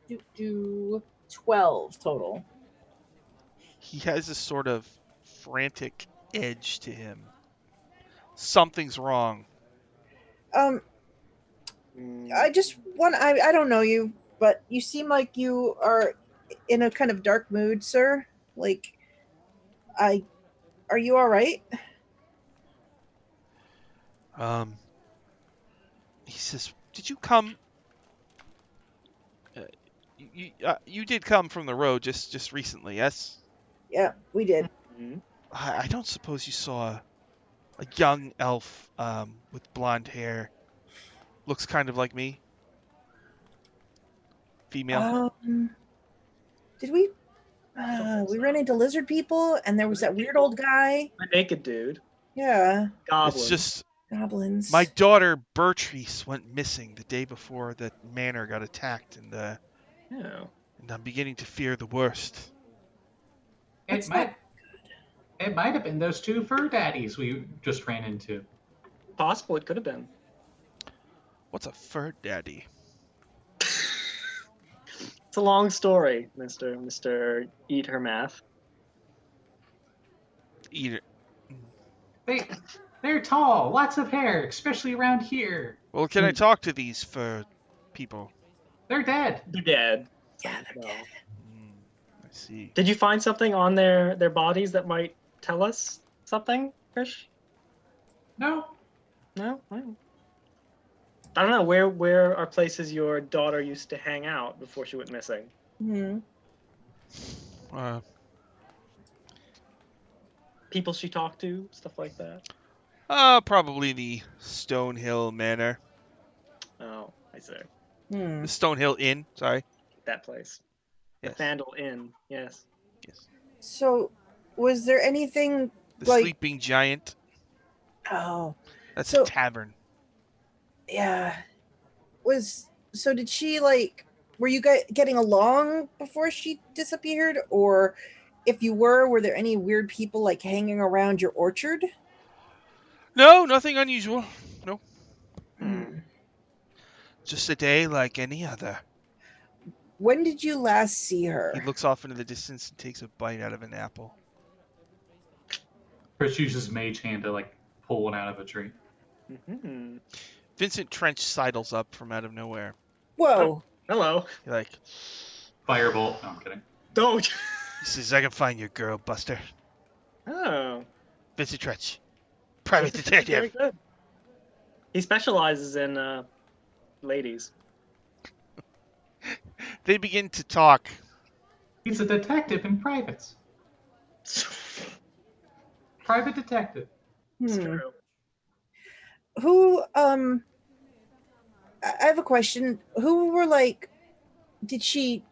12 total. He has a sort of frantic edge to him. Something's wrong. I just want. I don't know you, but you seem like you are in a kind of dark mood, sir. Like, are you all right? He says, "Did you come? You did come from the road just recently, yes? Yeah, we did. I don't suppose you saw a young elf with blonde hair, looks kind of like me, female." Did we? We ran into lizard people, and there was that weird old guy. A naked dude. Yeah, Goblin. It's just goblins. my daughter Bertrice went missing the day before that manor got attacked, and I'm beginning to fear the worst. It might have been those two fur daddies we just ran into. Possible it could have been. What's a fur daddy? It's a long story, Mr. Eatermath. Eater. They're tall, lots of hair, especially around here. Well, can I talk to these fur people? They're dead. They're dead. Yeah, they're dead. I see. Did you find something on their bodies that might tell us something, Krish? No. No? I don't know. Where are places your daughter used to hang out before she went missing? People she talked to, stuff like that. Probably the Stonehill Manor. Oh, I see. The Stonehill Inn, sorry. That place. Yes. The Thandle Inn, yes. Yes. So, was there anything The Sleeping Giant. Oh. That's a tavern. Yeah. Did she, were you getting along before she disappeared? Or if you were there any weird people, hanging around your orchard? No, nothing unusual. No. Just a day like any other. When did you last see her? He looks off into the distance and takes a bite out of an apple. Chris uses Mage Hand to, pull one out of a tree. Vincent Trench sidles up from out of nowhere. Whoa. Hello. You're Firebolt. No, I'm kidding. Don't. He says, "I can find your girl, Buster." Oh. Vincent Trench. Private detective. Very good. He specializes in ladies. They begin to talk. He's a detective in privates. Private detective. It's true. Who, I have a question. Who were, did she,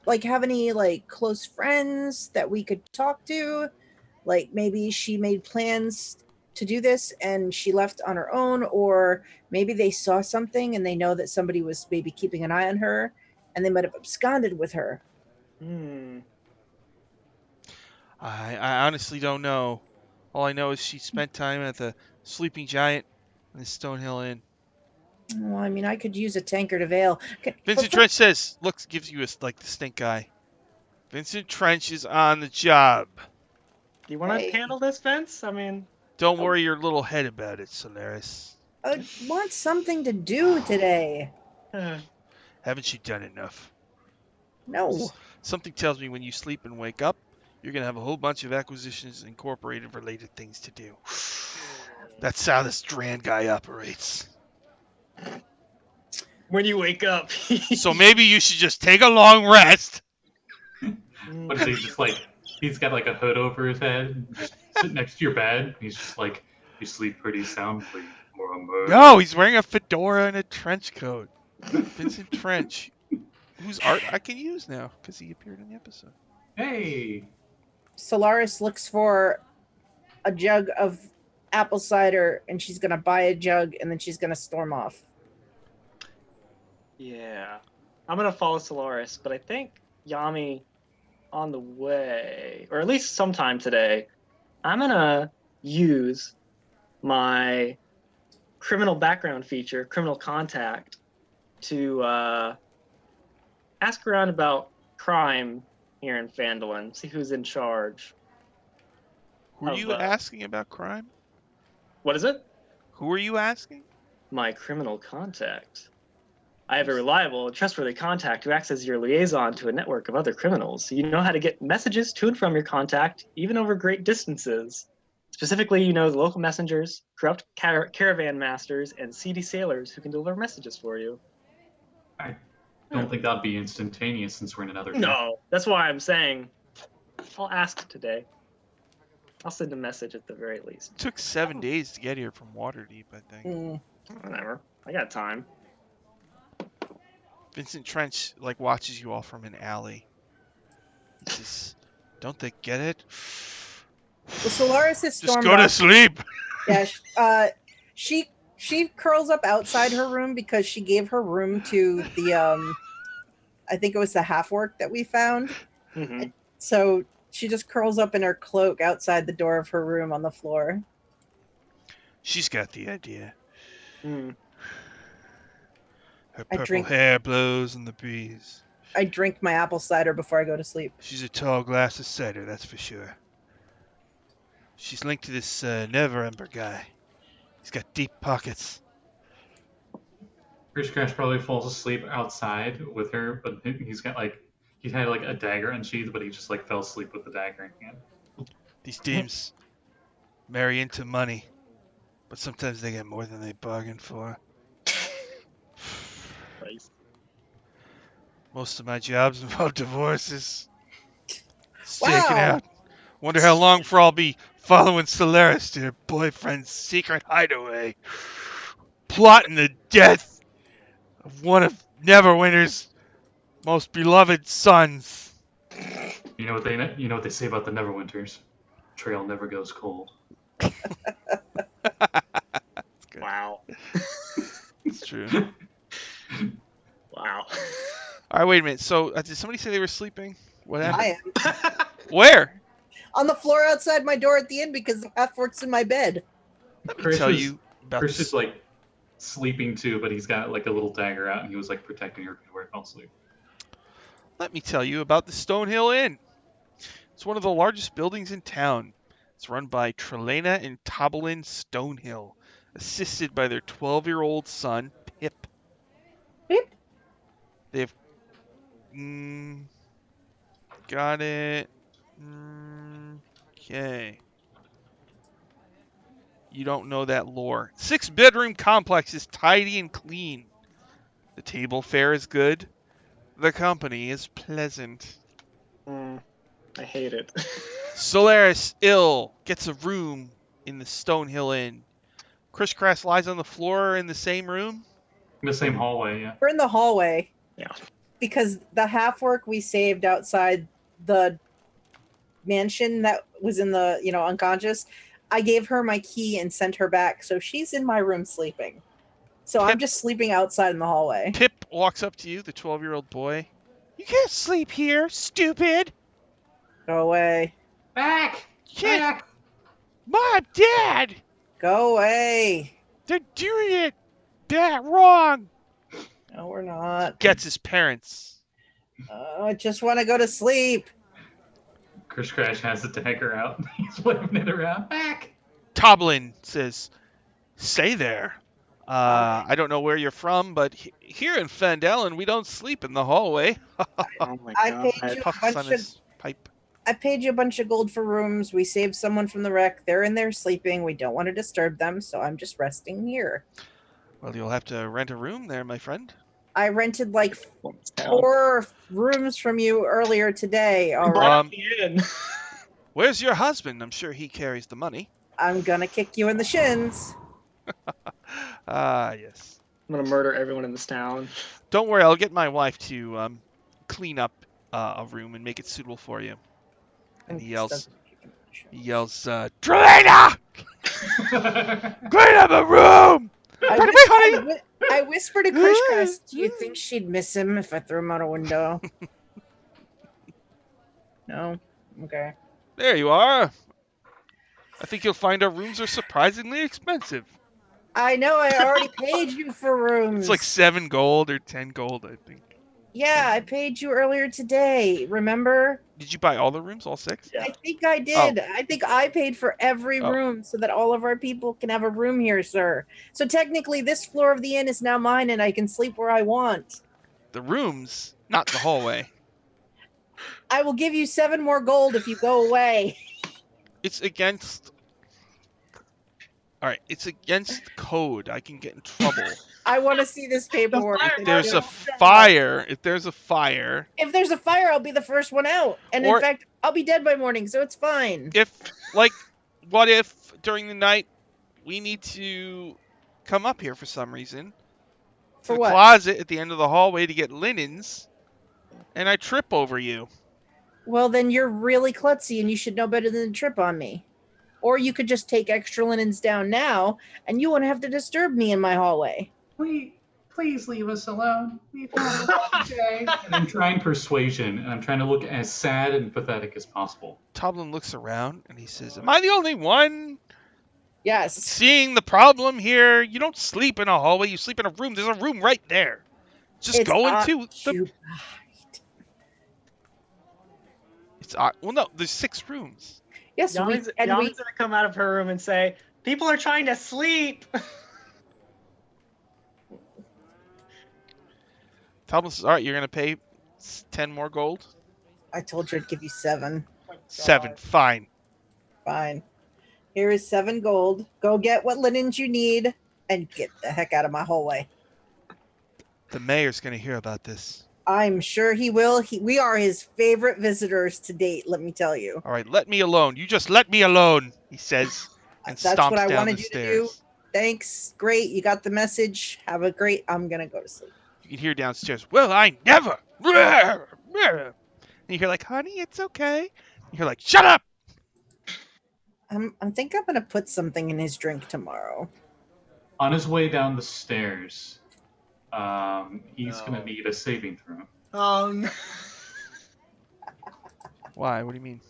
have any, close friends that we could talk to? Maybe she made plans to do this and she left on her own, or maybe they saw something and they know that somebody was maybe keeping an eye on her and they might have absconded with her. I honestly don't know. All I know is she spent time at the Sleeping Giant and the Stonehill Inn. Well, I mean, I could use a tankard of ale. Vincent Trench says, gives you the stink eye. Vincent Trench is on the job. Do you want to handle this, Vince? I mean... Don't worry your little head about it, Solaris. I want something to do today. Haven't you done enough? No. Something tells me when you sleep and wake up, you're going to have a whole bunch of Acquisitions Incorporated related things to do. That's how this Dran guy operates. When you wake up. So maybe you should just take a long rest. What is he just he's got a hood over his head, just sitting next to your bed. He's just you sleep pretty soundly. No, he's wearing a fedora and a trench coat. Vincent Trench, whose art I can use now because he appeared in the episode. Hey. Solaris looks for a jug of apple cider and she's going to buy a jug and then she's going to storm off. Yeah. I'm going to follow Solaris, but I think Yami on the way, or at least sometime today, I'm going to use my criminal background feature, criminal contact, to ask around about crime here in Phandalin. See who's in charge. Who are Of, you asking about crime? What is it? Who are you asking? My criminal contact. I have a reliable and trustworthy contact who acts as your liaison to a network of other criminals. So you know how to get messages to and from your contact, even over great distances. Specifically, you know the local messengers, corrupt caravan masters, and seedy sailors who can deliver messages for you. I don't think that'd be instantaneous since we're in another ship. No, that's why I'm saying I'll ask today. I'll send a message at the very least. It took 7 days to get here from Waterdeep, I think. Mm. Whatever. I got time. Vincent Trench watches you all from an alley. He says, "Don't they get it? Well, Solaris is Just stormed go to off. sleep." Yeah, she curls up outside her room because she gave her room to the I think it was the half orc that we found. Mm-hmm. So she just curls up in her cloak outside the door of her room on the floor. She's got the idea. Mm. Her I purple drink- hair blows in the breeze. I drink my apple cider before I go to sleep. She's a tall glass of cider, that's for sure. She's linked to this Never Ember guy. He's got deep pockets. Chris Crash probably falls asleep outside with her, but he's got he had a dagger unsheathed, but he just fell asleep with the dagger in hand. These dames marry into money, but sometimes they get more than they bargained for. Nice. Most of my jobs involve divorces. It's Wow. taken out. Wonder how long for I'll be following Solaris to her boyfriend's secret hideaway, plotting the death of one of Neverwinter's most beloved sons. You know what they say about the Neverwinters? Trail never goes cold. Good. Wow. It's true. Wow. All right, wait a minute. So, did somebody say they were sleeping? What happened? I am Where? on the floor outside my door at the inn because the half orc's in my bed. Let me Chris tell is- you about Chris this. is sleeping too, but he's got a little dagger out, and he was protecting her before he fell asleep. Let me tell you about the Stonehill Inn. It's one of the largest buildings in town. It's run by Trelena and Tobalin Stonehill, assisted by their 12-year-old son, Pip. Pip? They've got it. Okay. You don't know that lore. 6-bedroom complex is tidy and clean. The table fare is good. The company is pleasant. I hate it. Solaris, ill, gets a room in the Stonehill Inn. Chris Crass lies on the floor in the same room. In the same hallway, yeah. We're in the hallway. Yeah. Because the half orc we saved outside the mansion that was in the, unconscious, I gave her my key and sent her back. So she's in my room sleeping. So I'm Pip- just sleeping outside in the hallway. Pip walks up to you, the 12-year-old boy. You can't sleep here, stupid. Go away. Back! Can't. Mom, Dad, Go away. they're doing it that wrong. No, we're not. Gets his parents. I just want to go to sleep. Chris Crash has the dagger out. He's waving it around. Back! Toblin says, "Stay there. I don't know where you're from, but here in Phandalin, we don't sleep in the hallway." Oh my I god. paid you a Puffs bunch on of his pipe. I paid you a bunch of gold for rooms. We saved someone from the wreck. They're in there sleeping. We don't want to disturb them, so I'm just resting here. Well, you'll have to rent a room there, my friend. I rented like Down. 4 rooms from you earlier today. All right. Brought me in. Where's your husband? I'm sure he carries the money. I'm gonna kick you in the shins. Ah, yes. I'm gonna murder everyone in this town. Don't worry, I'll get my wife to clean up a room and make it suitable for you. And he yells, Trelena! Clean up a room! I whispered to Krish Crest, do you think she'd miss him if I threw him out a window? No? Okay. There you are. I think you'll find our rooms are surprisingly expensive. I know, I already paid you for rooms. It's like 7 gold or 10 gold, I think. Yeah, I paid you earlier today. Remember? Did you buy all the rooms, all 6? Yeah. I think I did. I think I paid for every Oh. room so that all of our people can have a room here, sir. So technically, this floor of the inn is now mine, and I can sleep where I want. The rooms, not the hallway. I will give you 7 more gold if you go away. It's against. All right, it's against code. I can get in trouble. I want to see this paperwork. fire If there's a marshal. fire, if there's a fire, If there's a fire, I'll be the first one out. And Or- in fact, I'll be dead by morning, so it's fine. if like, what if during the night we need to come up here for some reason to For the what? closet at the end of the hallway to get linens, and I trip over you? Well, then you're really klutzy and you should know better than to trip on me. Or you could just take extra linens down now and you won't have to disturb me in my hallway. Please leave us alone. We've had a long day. And I'm trying persuasion, and I'm trying to look as sad and pathetic as possible. Toblin looks around and he says, "Am I the only one Yes. seeing the problem here? You don't sleep in a hallway. You sleep in a room. There's a room right there. Just It's go into the. occupied. It's well, no. There's 6 rooms. Yes, Yami's gonna come out of her room and say, "People are trying to sleep." Toblin says, "All right, you're gonna pay 10 more gold. I told you I'd give you 7. 7, fine." Fine. Here is 7 gold. Go get what linens you need and get the heck out of my hallway. The mayor's gonna hear about this. I'm sure he will. We are his favorite visitors to date, let me tell you. All right, let me alone. You just let me alone, he says, and That's stomps what I down wanted the you to do. stairs. Thanks. Great. You got the message. Have a great. I'm going to go to sleep. You can hear downstairs, "Well, I never." And you hear like, "Honey, it's okay." You hear like, "Shut up." I think I'm going to put something in his drink tomorrow. On his way down the stairs, he's No. going to need a saving throw. Oh no! Why? What do you mean?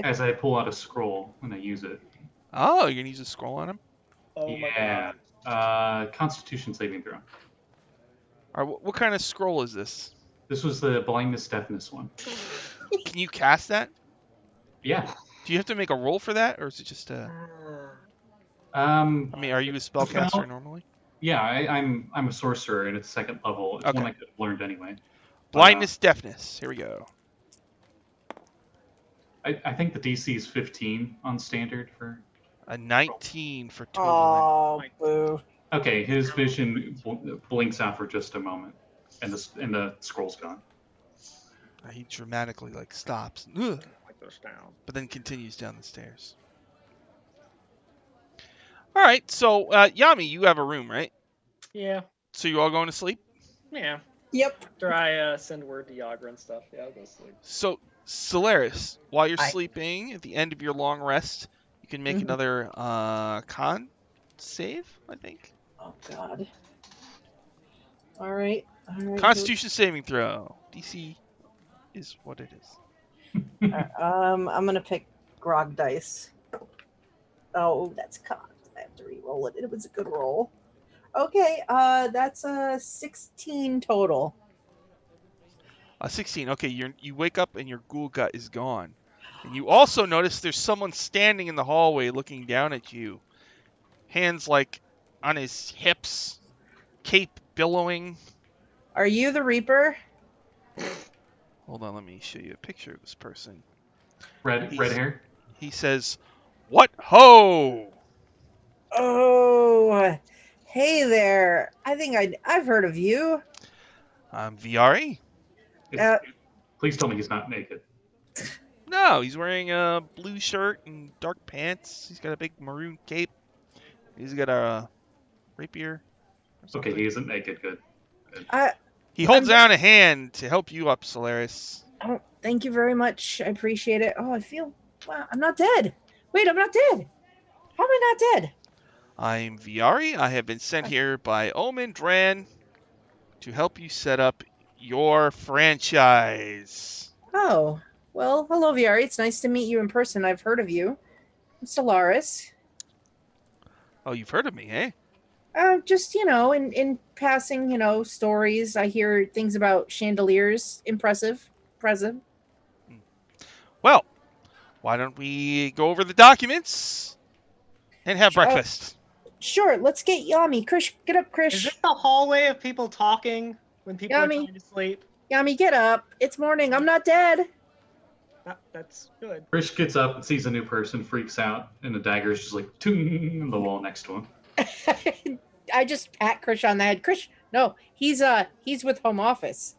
As I pull out a scroll and I use it. Oh, you're gonna use a scroll on him? Oh my Yeah. god! Constitution saving throw. All right, what kind of scroll is this? This was the blindness deafness one. Can you cast that? Yeah. Do you have to make a roll for that, or is it just a? I I mean, are you a spellcaster normally? Yeah, I'm a sorcerer and it's 2nd level. It's Okay. one I could have learned anyway. Blindness, deafness. Here we go. I think the DC is 15 on standard for. A 19 for total. Oh, boo. Okay, his vision blinks out for just a moment, and the scroll's gone. He dramatically like stops, ugh, Like this down. but then continues down the stairs. All right, so Yami, you have a room, right? Yeah. So you all going to sleep? Yeah. Yep. After I send word to Yagra and stuff, yeah, I'll go sleep. So Solaris, while you're Aye. sleeping, at the end of your long rest, you can make Mhm. another con save, I think. Oh, God. All right. Constitution saving throw. DC is what it is. I'm going to pick grog dice. Oh, that's cocked. I have to re-roll it. It was a good roll. Okay, that's a 16 total. 16. Okay, you wake up and your ghoul gut is gone. And you also notice there's someone standing in the hallway looking down at you. Hands like on his hips, cape billowing. Are you the Reaper? Hold on, let me show you a picture of this person. Red hair. He says, "What ho!" Oh, hey there. I think I've heard of you. I'm Viari. Please tell me he's not naked. No, he's wearing a blue shirt and dark pants. He's got a big maroon cape. He's got a rapier. Or something. Okay, he isn't naked. Good. He holds down a hand to help you up, Solaris. Oh, thank you very much. I appreciate it. Oh, I feel. Wow, I'm not dead. Wait, I'm not dead. How am I not dead? I'm Viari. I have been sent here by Omen Dran to help you set up your franchise. Oh, well, hello, Viari. It's nice to meet you in person. I've heard of you. I'm Solaris. Oh, you've heard of me, eh? Just in passing, stories. I hear things about chandeliers. Impressive. Well, why don't we go over the documents and have Sh- uh, breakfast? Sure. Let's get Yami. Krish, get up, Is this Krish. the hallway of people talking when people are Yummy. trying to sleep? Yami, get up. It's morning. I'm not dead. That's good. Krish gets up and sees a new person, freaks out, and the dagger is just like ting on the wall next to him. I just pat Krish on the head. Krish, no, he's with home office.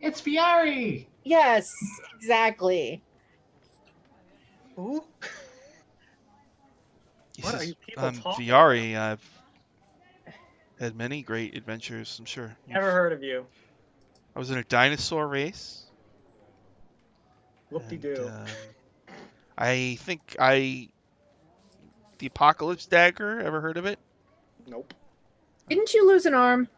It's Viari! Yes, exactly. Who? What are you people talking Viari, I've had many great adventures, I'm sure. Never heard of you. I was in a dinosaur race. Whoop-de-doo. I think the Apocalypse Dagger, ever heard of it? Nope. Didn't you lose an arm?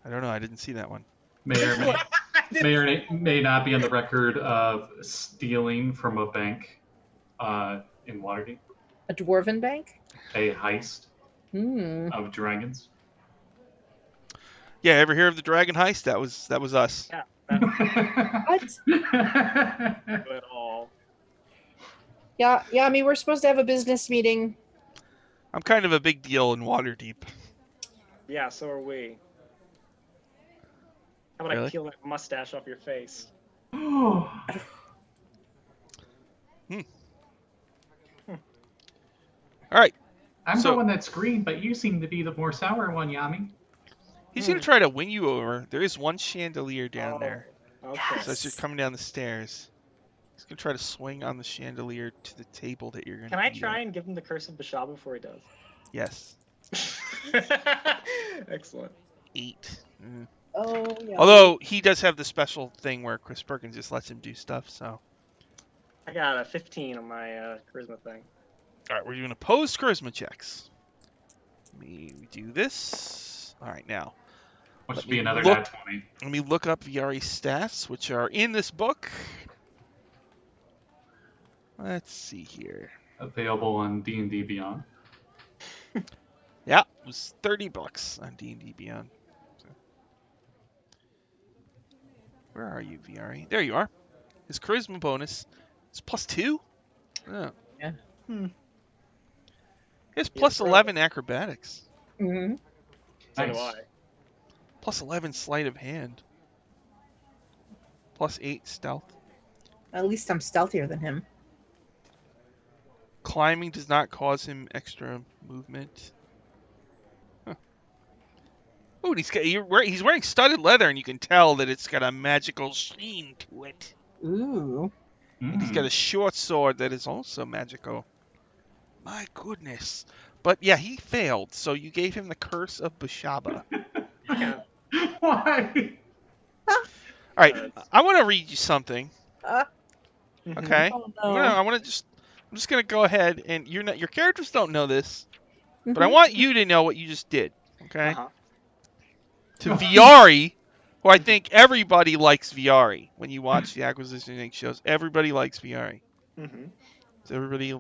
I don't know, I didn't see that one. May or may not be on the record of stealing from a bank in Waterdeep. A dwarven bank? A heist Hmm. of dragons. Yeah, ever hear of the Dragon Heist? That was us. Yeah. What? At all. Yeah, I mean, we're supposed to have a business meeting. I'm kind of a big deal in Waterdeep. Yeah, so are we. How about Really? I peel that mustache off your face? All right, I'm So- the one that's green, but you seem to be the more sour one, Yami. he's gonna try to win you over. There is one chandelier down Oh, there. Okay. Yes. So as you're coming down the stairs, he's gonna try to swing on the chandelier to the table that you're gonna. Can I eat try at. and give him the curse of Bashaba before he does? Yes. Excellent. 8. Mm. Oh, yeah. Although he does have the special thing where Chris Perkins just lets him do stuff. So. I got a 15 on my charisma thing. All right, we're doing opposed charisma checks. We do this. All right, now Which Let should be me another look- nat 20. let me look up Viari's stats, which are in this book. Let's see here. Available on D&D Beyond. Yeah, it was $30 on D&D Beyond. So. Where are you, Viari? There you are. His charisma bonus is +2. Oh. Yeah. He has He's +11 acrobatics. Hmm. So Nice. do I. +11 sleight of hand. +8 stealth. At least I'm stealthier than him. Climbing does not cause him extra movement. Huh. Oh, he's wearing studded leather, and you can tell that it's got a magical sheen to it. Ooh. And he's got a short sword that is also magical. My goodness. But yeah, he failed, so you gave him the curse of Bashaba. Yeah. Why? All right, I want to read you something. Mhm. Okay, Oh, I'm just gonna go ahead, and your characters don't know this, but I Mhm. want you to know what you just did. Okay, Uh-huh. to Viari, who I think everybody likes Viari. When you watch the Acquisition Inc. shows, everybody likes Viari. Mm-hmm. So everybody,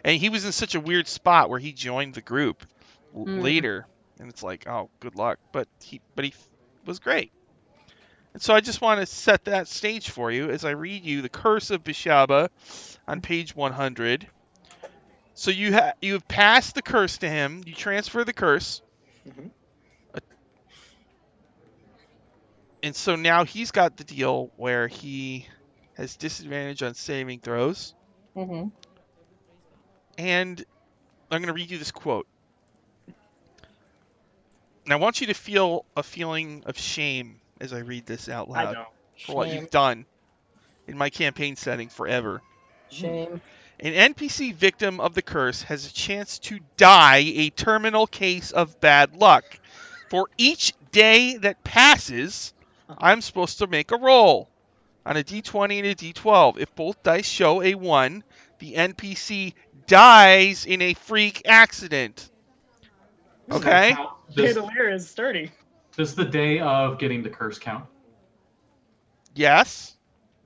and he was in such a weird spot where he joined the group later, and it's like, oh, good luck. But he was great. And so I just want to set that stage for you as I read you the Curse of Bashaba on page 100. So you have passed the curse to him. You transfer the curse. Mhm. And so now he's got the deal where he has disadvantage on saving throws. Mhm. And I'm going to read you this quote. And I want you to feel a feeling of shame as I read this out I loud don't. for what Shame. you've done in my campaign setting forever. Shame. An NPC victim of the curse has a chance to die a terminal case of bad luck. For each day that passes, I'm supposed to make a roll on a d20 and a d12. If both dice show a 1, the NPC dies in a freak accident. Okay? Chandelier is sturdy. Does the day of getting the curse count? Yes.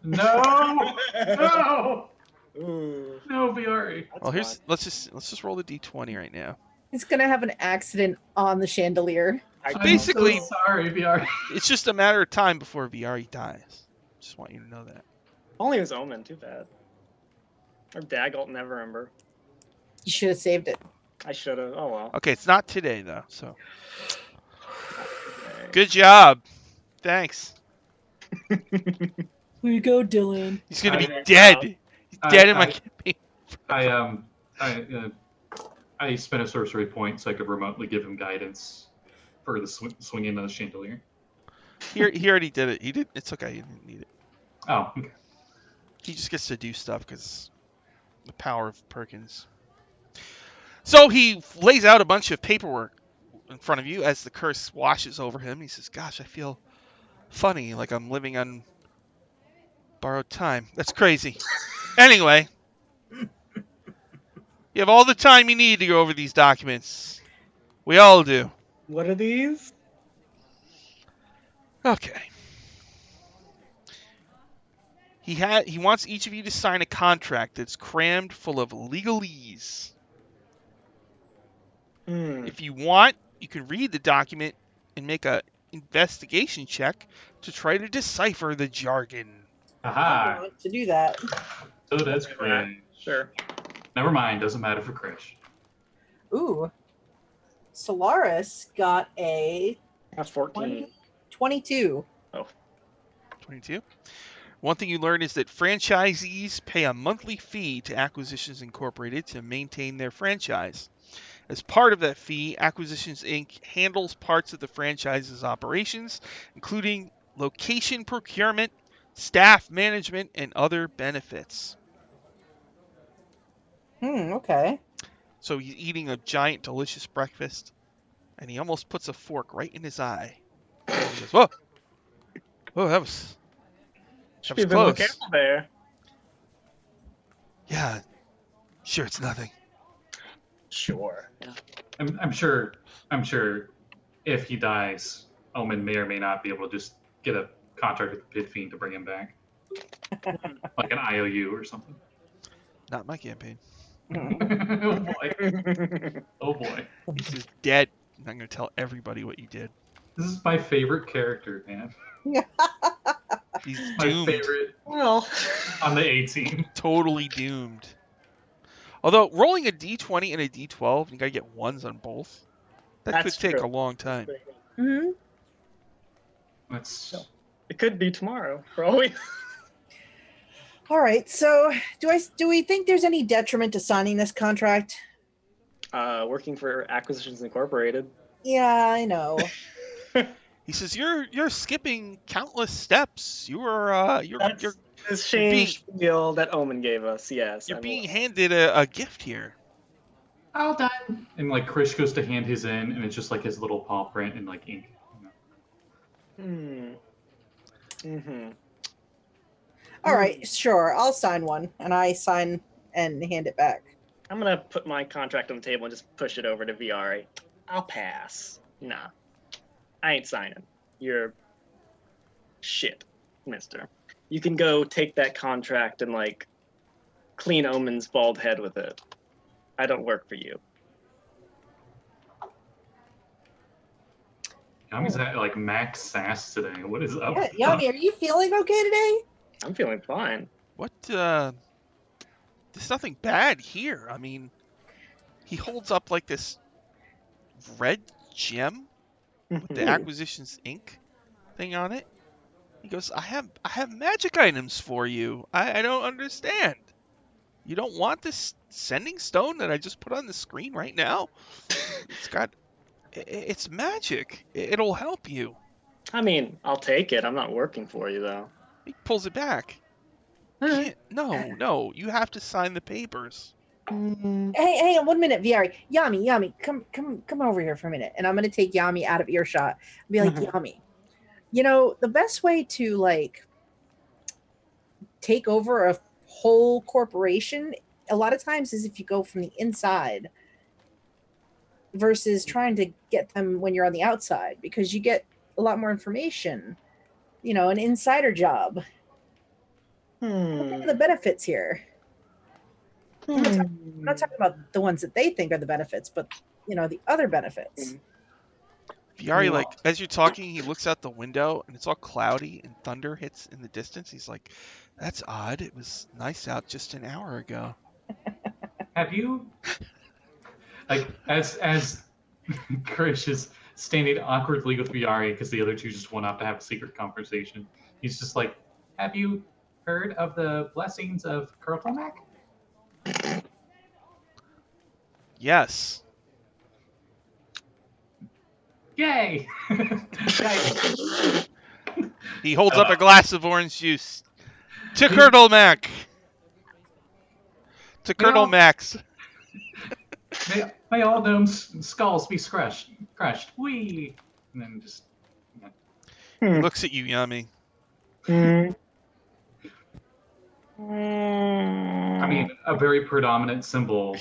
No! No! Ooh, No, Viari. that's Well, fun. let's just roll the d20 right now. He's gonna have an accident on the chandelier. I So don't basically- know. I'm so sorry, Viari. It's just a matter of time before Viari dies. Just want you to know that. Only his Omen. Too bad. Or Daggalt, never remember. You should have saved it. I should have. Oh well. Okay, it's not today though. So Okay. good job. Thanks. Here you go, Dylan. He's gonna be Okay. dead. He's dead in my I- campaign. I spent a sorcery point so I could remotely give him guidance for the swinging of the chandelier. He already did it. He did. It's okay. He didn't need it. Oh, okay. He just gets to do stuff because the power of Perkins. So he lays out a bunch of paperwork in front of you as the curse washes over him. He says, "Gosh, I feel funny, like I'm living on borrowed time. That's crazy." Anyway, you have all the time you need to go over these documents. We all do. What are these? Okay. He wants each of you to sign a contract that's crammed full of legalese. If you want, you can read the document and make a investigation check to try to decipher the jargon. I Aha. want to do that. So that's Krish. Sure. Never mind. Doesn't matter for Krish. Ooh. Solaris got a That's 14. 22. 22. One thing you learn is that franchisees pay a monthly fee to Acquisitions Incorporated to maintain their franchise. As part of that fee, Acquisitions Inc. handles parts of the franchise's operations, including location procurement, staff management, and other benefits. Okay. So he's eating a giant, delicious breakfast, and he almost puts a fork right in his eye. And he goes, "Whoa! Whoa, that was Should be a bit close." more careful there. Yeah, sure, it's nothing." Sure. I'm sure if he dies, Omen may or may not be able to just get a contract with the Pit Fiend to bring him back, like an IOU or something. Not my campaign. Oh boy! Oh boy! He's just dead. I'm not going to tell everybody what you did. This is my favorite character, man. He's My doomed. favorite Well, on the A team. Totally doomed. Although, rolling a d20 and a d12, you got to get ones on both. That That's could take true. a long time. Hmm. That's it could be tomorrow, for all we. All right. So, do we think there's any detriment to signing this contract? Working for Acquisitions Incorporated. Yeah, I know. He says, "You're skipping countless steps. You're That's this change deal that Omen gave us. Yes. you're I'm being aware. handed a gift here." all done. And like Krish goes to hand his in, and it's just like his little paw print and like ink. Mm-hmm. All right, sure. I'll sign one, and I sign and hand it back. I'm gonna put my contract on the table and just push it over to Viari. I'll pass. Nah, I ain't signing. You're shit, mister. You can go take that contract and like clean Omen's bald head with it. I don't work for you. Yami's at like max sass today. What is up? Yeah, Yami, are you feeling okay today? I'm feeling fine. What? There's nothing bad here. I mean, he holds up like this red gem with the Acquisitions Inc. thing on it. He goes, I have magic items for you. I don't understand. You don't want this sending stone that I just put on the screen right now? It's magic. It'll help you. I mean, I'll take it. I'm not working for you though. He pulls it back. No, you have to sign the papers. Hey, 1 minute, Viari. Yami, come over here for a minute. And I'm gonna take Yami out of earshot and be like, Yami, you know, the best way to like take over a whole corporation a lot of times is if you go from the inside versus trying to get them when you're on the outside, because you get a lot more information, you know, an insider job. What are the benefits here? I'm not talking about the ones that they think are the benefits, but the other benefits. Viari, like, as you're talking, he looks out the window and it's all cloudy and thunder hits in the distance. He's like, "That's odd. It was nice out just an hour ago." Have you, like, as Krish is standing awkwardly with Viari because the other two just went off to have a secret conversation, he's just like, "Have you heard of the blessings of Kurtlemak?" Yes. Yay! Guys, He holds up a glass of orange juice. To Colonel Mac. To Colonel Max. may all gnomes' skulls be crushed. Whee! And then just. He looks at you, Yummy. Hmm. I mean, a very predominant symbol of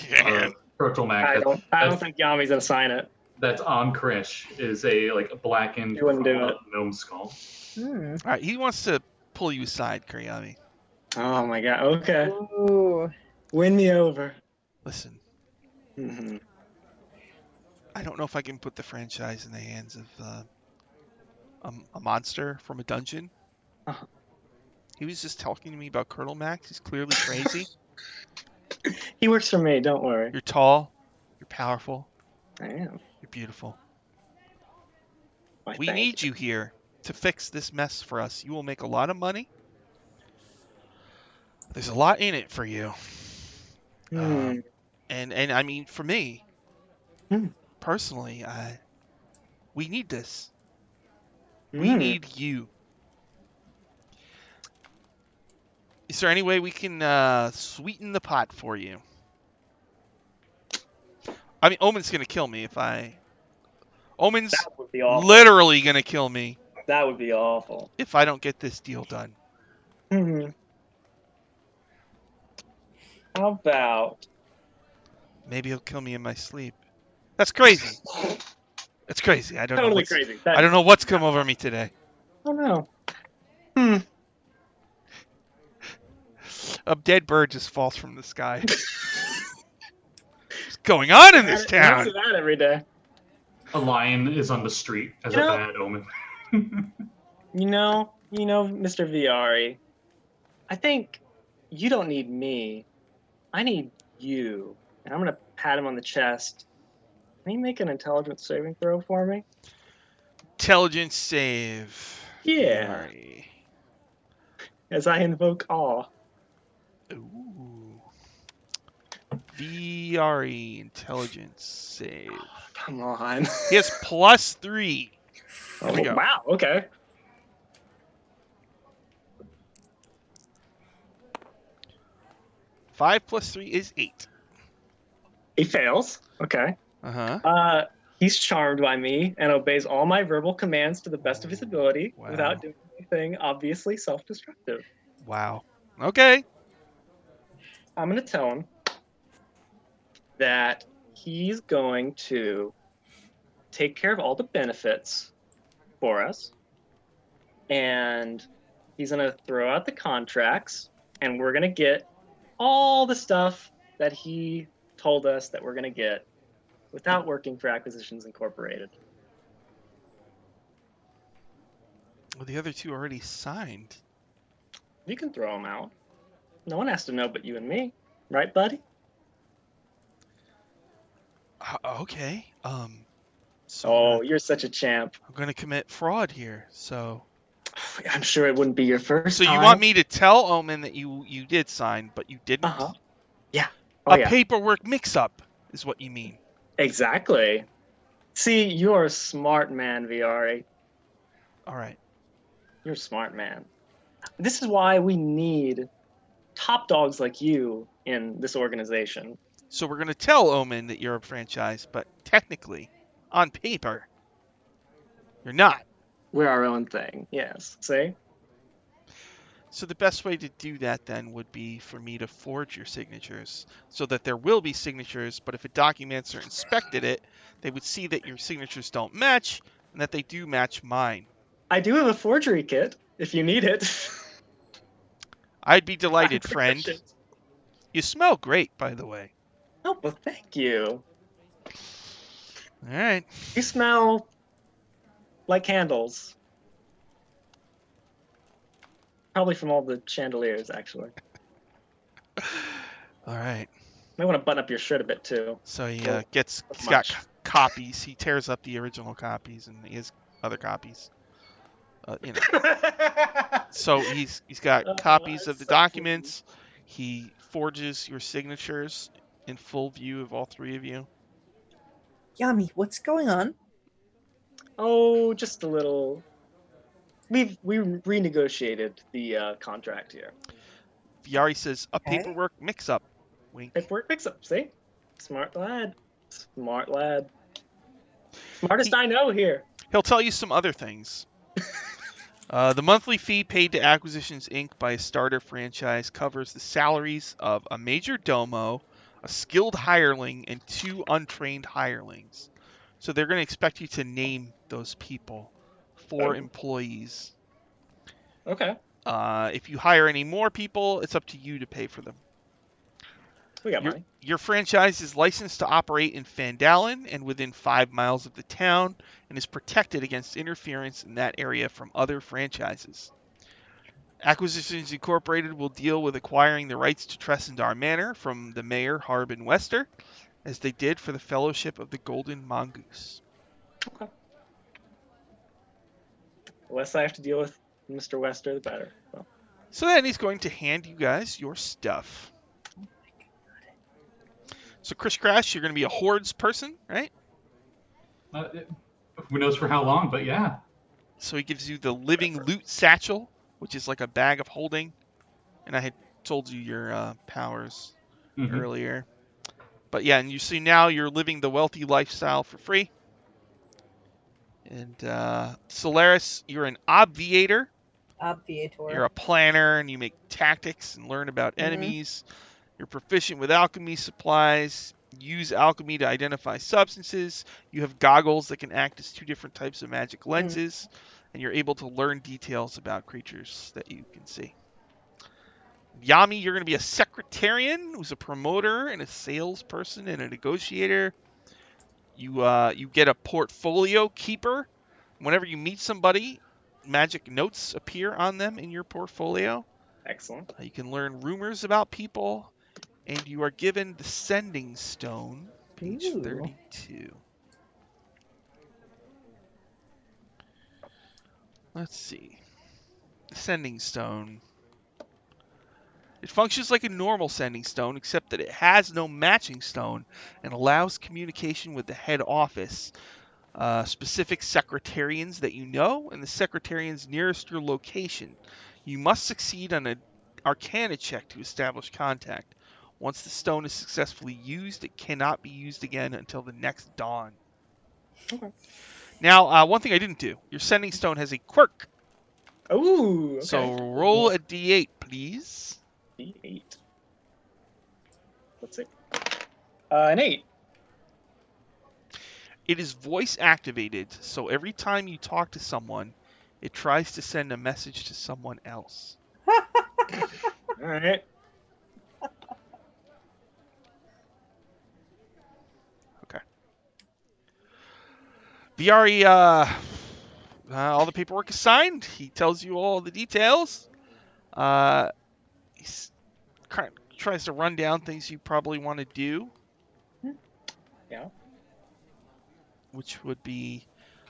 Kurtlemak I don't think Yami's gonna sign it. that's on Krish is a blackened He wouldn't do it. gnome skull. All right, he wants to pull you aside, Kuryami. Oh my god. Okay. Ooh. Win me over. Listen, Mm-hmm. I don't know if I can put the franchise in the hands of a monster from a dungeon. Uh-huh. He was just talking to me about Colonel Max. He's clearly crazy. He works for me. Don't worry. You're tall. You're powerful. I am. You're beautiful. Why, We thank need you here to fix this mess for us. You will make a lot of money. There's a lot in it for you. Hmm. And I mean, for me, Hmm. personally, we need this. Hmm. We need you. Is there any way we can sweeten the pot for you? I mean, Omen's gonna kill me if I. Omen's That would be awful. literally gonna kill me That would be awful. if I don't get this deal done. Hmm. How about? Maybe he'll kill me in my sleep. That's crazy. That's crazy. I don't know. Totally What's, crazy. I don't know what's come over me today. Oh no. Hmm. A dead bird just falls from the sky. What's going on in this I town? see that every day. A lion is on the street as a bad omen. You know, Mr. Viari, I think you don't need me. I need you. And I'm gonna pat him on the chest. Can you make an intelligence saving throw for me? Intelligence save. Yeah. Viari. As I invoke awe. Ooh. Viari intelligence save. Come on. He has +3. Here we go. Wow, okay. Five plus 3 is 8. He fails. Okay. Uh-huh. He's charmed by me and obeys all my verbal commands to the best of his ability Wow. without doing anything obviously self-destructive. Wow. Okay. I'm going to tell him that he's going to take care of all the benefits for us, and he's going to throw out the contracts, and we're going to get all the stuff that he told us that we're going to get without working for Acquisitions Incorporated. Well, the other two already signed. You can throw them out. No one has to know but you and me. Right, buddy? Okay. So Oh, you're such a champ. I'm going to commit fraud here. So I'm sure it wouldn't be your first So time. you want me to tell Omen that you did sign, but you didn't? Uh-huh. Yeah. Oh, A yeah. paperwork mix-up is what you mean. Exactly. See, you're a smart man, Viari. All right. You're a smart man. This is why we need top dogs like you in this organization. So we're going to tell Omen that you're a franchise, but technically, on paper, you're not. We're our own thing. Yes. See? So the best way to do that then would be for me to forge your signatures so that there will be signatures, but if a Documancer inspected it, they would see that your signatures don't match and that they do match mine. I do have a forgery kit if you need it. I'd be delighted, friend. You smell great, by the way. Oh, well, thank you. All right. You smell like candles. Probably from all the chandeliers, actually. All right. Might want to button up your shirt a bit too. So he Well, he's got much. copies. He tears up the original copies, and he has other copies. You know. So he's got copies of the that's so documents. He forges your signatures in full view of all three of you. Yami, what's going on? Oh, just a little. We renegotiated the contract here. Viari says a Okay. paperwork mix-up. Wink. Paperwork mix-up. See, smart lad. Smart lad. Smartest I know here. He'll tell you some other things. The monthly fee paid to Acquisitions Inc. by a starter franchise covers the salaries of a major domo, a skilled hireling, and 2 untrained hirelings. So they're going to expect you to name those people, 4 employees. Okay, If you hire any more people, it's up to you to pay for them. we got money. Your franchise is licensed to operate in Fandalen and within 5 miles of the town, and is protected against interference in that area from other franchises. Acquisitions Incorporated will deal with acquiring the rights to Tressendar Manor from the mayor, Harbin Wester, as they did for the Fellowship of the Golden Mongoose. Okay. The less I have to deal with Mr. Wester, the better. So then he's going to hand you guys your stuff. So Chris Crash, you're going to be a Hordes person, right? Who knows for how long, but yeah. So he gives you the Living Loot Satchel, which is like a bag of holding. And I had told you your powers earlier. But yeah, and you see now you're living the wealthy lifestyle for free. And Solaris, you're an obviator. Obviator. You're a planner, and you make tactics and learn about enemies. You're proficient with alchemy supplies. Use alchemy to identify substances. You have goggles that can act as 2 different types of magic lenses. And you're able to learn details about creatures that you can see. Yami, you're going to be a secretarian who's a promoter and a salesperson and a negotiator. You get a portfolio keeper. Whenever you meet somebody, magic notes appear on them in your portfolio. Excellent. You can learn rumors about people, and you are given the Sending Stone, page 32. Let's see. The Sending Stone. It functions like a normal Sending Stone, except that it has no matching stone and allows communication with the head office, specific secretarians that you know, and the secretarians nearest your location. You must succeed on an Arcana check to establish contact. Once the stone is successfully used, it cannot be used again until the next dawn. Okay. Now, one thing I didn't do. Your Sending Stone has a quirk. Ooh, okay. So roll a d8, please. D8. Let's see. An 8. It is voice activated, so every time you talk to someone, it tries to send a message to someone else. All right. Okay. Viari, all the paperwork is signed. He tells you all the details. He tries to run down things you probably want to do. Yeah. Which would be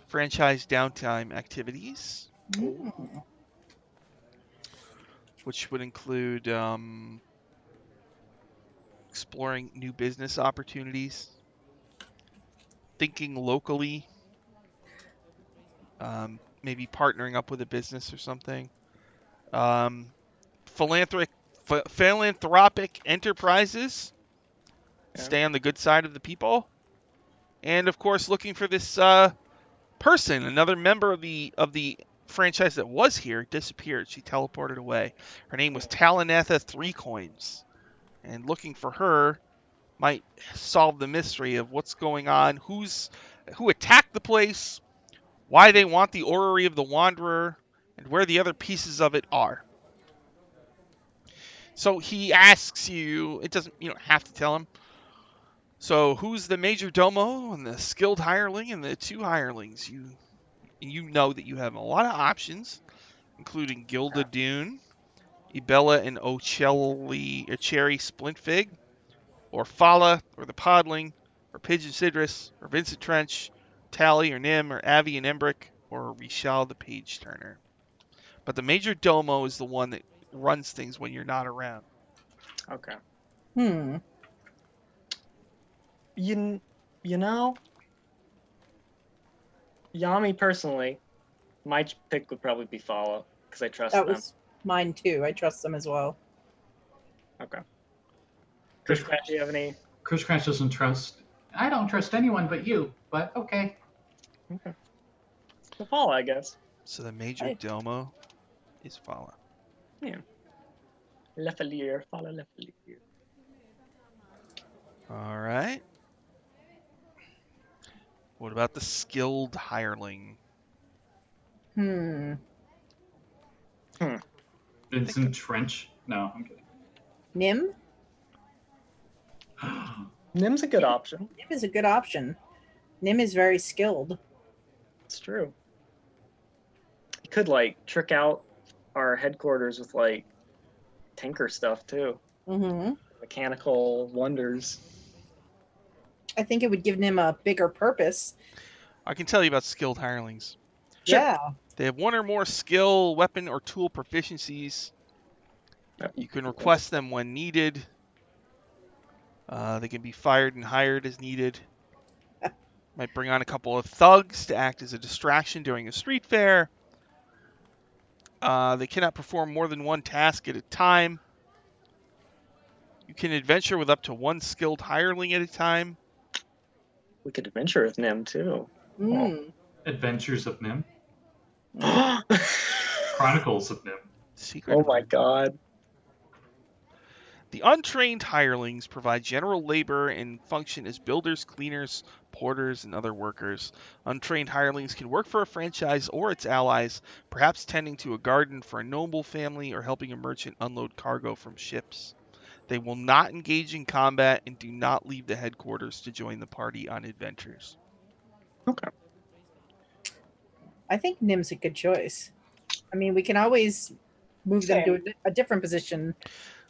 franchise downtime activities. Which would include exploring new business opportunities, thinking locally, maybe partnering up with a business or something, philanthropic enterprises, stay on the good side of the people, and of course looking for this person, another member of the franchise that was here, disappeared. She teleported away. Her name was Talanetha Threecoins, and looking for her might solve the mystery of what's going on, who attacked the place, why they want the orrery of the Wanderer, and where the other pieces of it are. So he asks you. It doesn't. You don't have to tell him. So who's the major domo and the skilled hireling and the 2 hirelings? You know that you have a lot of options, including Gilda Dune, Ibella and Cherry Splintfig, or Fala, or the Podling, or Pigeon Sidrus, or Vincent Trench, Tally or Nim, or Avi and Embrick, or Rishal the Page Turner. But the major domo is the one that runs things when you're not around. Okay. Hmm. You know, Yami personally, my pick would probably be Follow because I trust That them. was mine too. I trust them as well. Okay. Chris Pratt, do you have any? Chris Crash doesn't trust. I don't trust anyone but you, but okay. Okay. Well, Follow, I guess. So the major domo is Fala. Yeah. Lefelier, Follow Lefelier. All right. What about the skilled hireling? Hmm. Vincent Trench? No, I'm kidding. Nim? Nim's a good option. Nim is a good option. Nim is very skilled. It's true. You could like trick out our headquarters with like tinker stuff too. Mm-hmm. Mechanical wonders. I think it would give Nim a bigger purpose. I can tell you about skilled hirelings. Sure. Yeah. They have 1 or more skill, weapon, or tool proficiencies. You can request them when needed. They can be fired and hired as needed. Might bring on a couple of thugs to act as a distraction during a street fair. They cannot perform more than 1 task at a time. You can adventure with up to 1 skilled hireling at a time. We could adventure with Nim too. Mm. Adventures of Nim. Oh Chronicles of Nim. Secret. my god. The untrained hirelings provide general labor and function as builders, cleaners, porters, and other workers. Untrained hirelings can work for a franchise or its allies, perhaps tending to a garden for a noble family or helping a merchant unload cargo from ships. They will not engage in combat and do not leave the headquarters to join the party on adventures. Okay. I think Nim's a good choice. I mean, we can always move them to a different position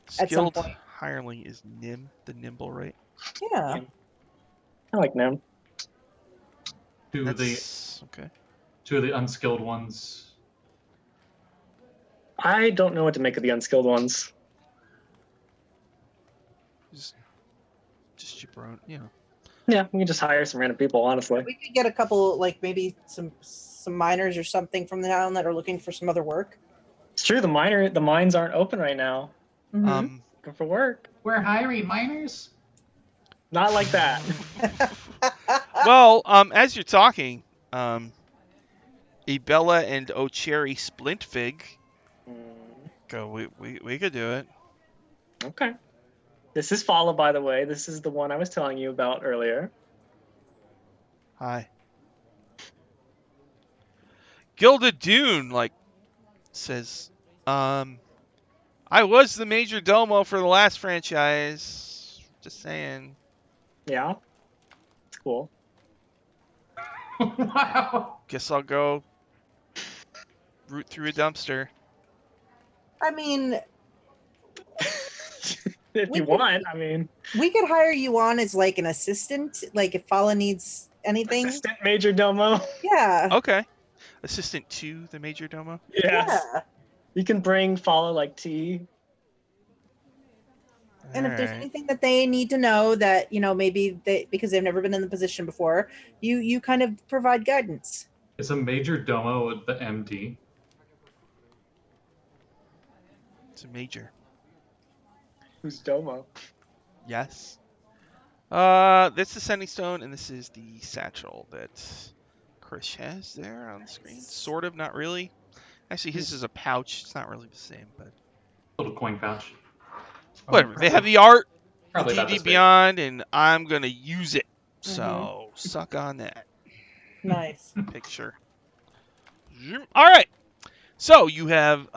at some Skilled point. hireling is Nim, the nimble, right? Yeah. I like Nim. Two of the Okay. unskilled ones. I don't know what to make of the unskilled ones. Just your own, you know. Yeah, we can just hire some random people, honestly. We could get a couple, like maybe some miners or something from the town that are looking for some other work. It's true, the mines aren't open right now. Mm-hmm. Looking for work. We're hiring miners? Not like that. Well, as you're talking, Ibella and O'Cherry Splintfig go. We could do it. Okay. This is Follow, by the way. This is the one I was telling you about earlier. Hi. Gilda Dune says, I was the major domo for the last franchise. Just saying. Yeah. It's cool. Wow. Guess I'll go root through a dumpster. I mean, If you want, I mean. we could hire you on as like an assistant, like if Fala needs anything. Assistant Major Domo. Yeah. Okay. Assistant to the major domo. Yes. Yeah. You can bring Follow like tea. And if there's Alright. anything that they need to know that, maybe because they've never been in the position before, you kind of provide guidance. Is a major domo the MD? It's a major. Who's Domo? Yes. That's the sending stone, and this is the satchel that Chris has there on the screen. Sort of, not really. Actually, his is a pouch. It's not really the same, but Little coin pouch. whatever. They have the art, Probably the about this D&D big. Beyond, and I'm gonna use it. So suck on that Nice. picture. All right. So you have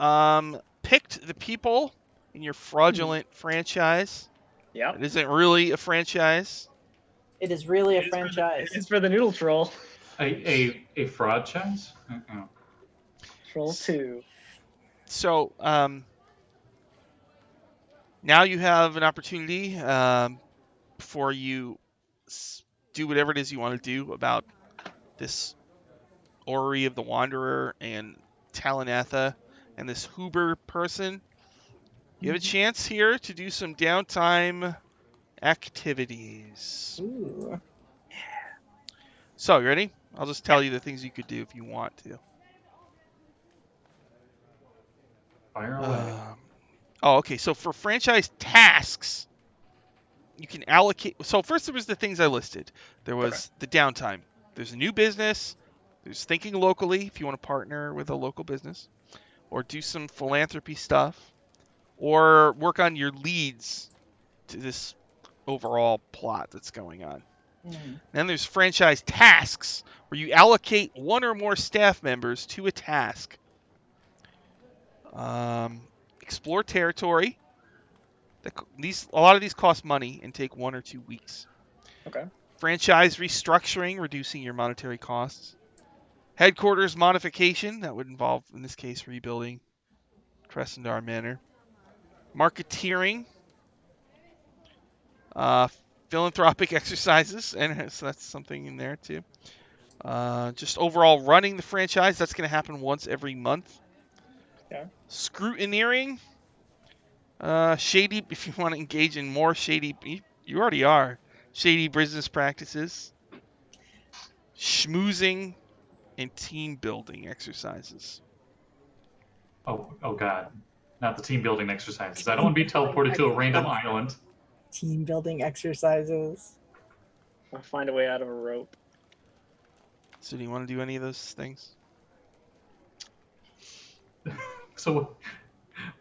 picked the people in your fraudulent franchise. Yep. It isn't really a franchise. It is really a It franchise. is for the noodle troll. A fraud chance? Troll 2. So now you have an opportunity before you do whatever it is you want to do about this Orrery of the Wanderer and Talanatha and this Huber person. You have a chance here to do some downtime activities. Ooh. So, you ready? I'll just tell you the things you could do if you want to. Fire away. Okay. So for franchise tasks, you can allocate. So first there was the things I listed. There was the downtime. There's a new business. There's thinking locally if you want to partner with a local business, or do some philanthropy stuff, or work on your leads to this overall plot that's going on. Then there's franchise tasks, where you allocate one or more staff members to a task. Explore territory. A lot of these cost money and take 1 or 2 weeks. Okay. Franchise restructuring, reducing your monetary costs. Headquarters modification, that would involve, in this case, rebuilding Cressendar Manor. Marketeering. Philanthropic exercises, and so that's something in there too. Just overall running the franchise, that's going to happen once every month. Yeah. Scrutineering. Shady, if you want to engage in more shady, you already are. Shady business practices. Schmoozing and team building exercises. Oh God. Not the team building exercises. I don't want to be teleported to a random island. Team building exercises. I'll find a way out of a rope. So do you want to do any of those things? So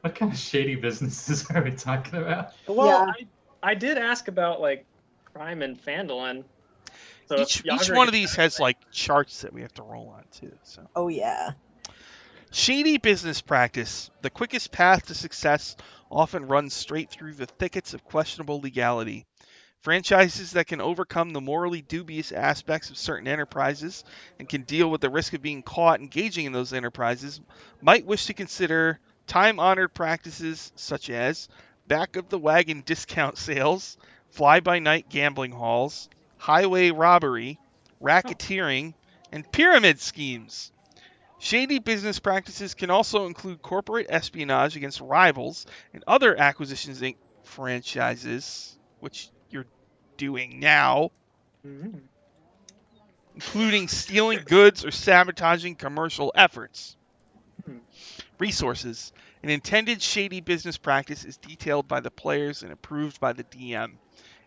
what kind of shady businesses are we talking about? Well, Yeah. I did ask about like crime and Phandalin. So Each one of these has like charts that we have to roll on too. So. Oh yeah. Shady business practice. The quickest path to success often runs straight through the thickets of questionable legality. Franchises that can overcome the morally dubious aspects of certain enterprises and can deal with the risk of being caught engaging in those enterprises might wish to consider time-honored practices such as back-of-the-wagon discount sales, fly-by-night gambling halls, highway robbery, racketeering, and pyramid schemes. Shady business practices can also include corporate espionage against rivals and other Acquisitions Inc. franchises, which you're doing now, including stealing goods or sabotaging commercial efforts. Resources. An intended shady business practice is detailed by the players and approved by the DM.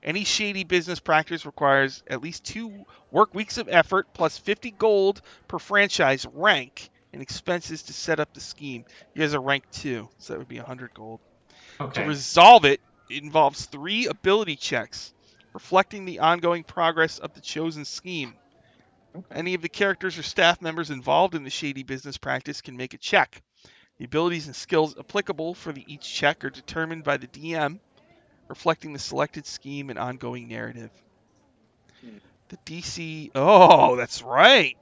Any shady business practice requires at least 2 work weeks of effort plus 50 gold per franchise rank and expenses to set up the scheme. You guys are rank 2, so that would be 100 gold. Okay. To resolve it, it involves 3 ability checks, reflecting the ongoing progress of the chosen scheme. Any of the characters or staff members involved in the shady business practice can make a check. The abilities and skills applicable for each check are determined by the DM, reflecting the selected scheme and ongoing narrative. The DC... Oh, that's right!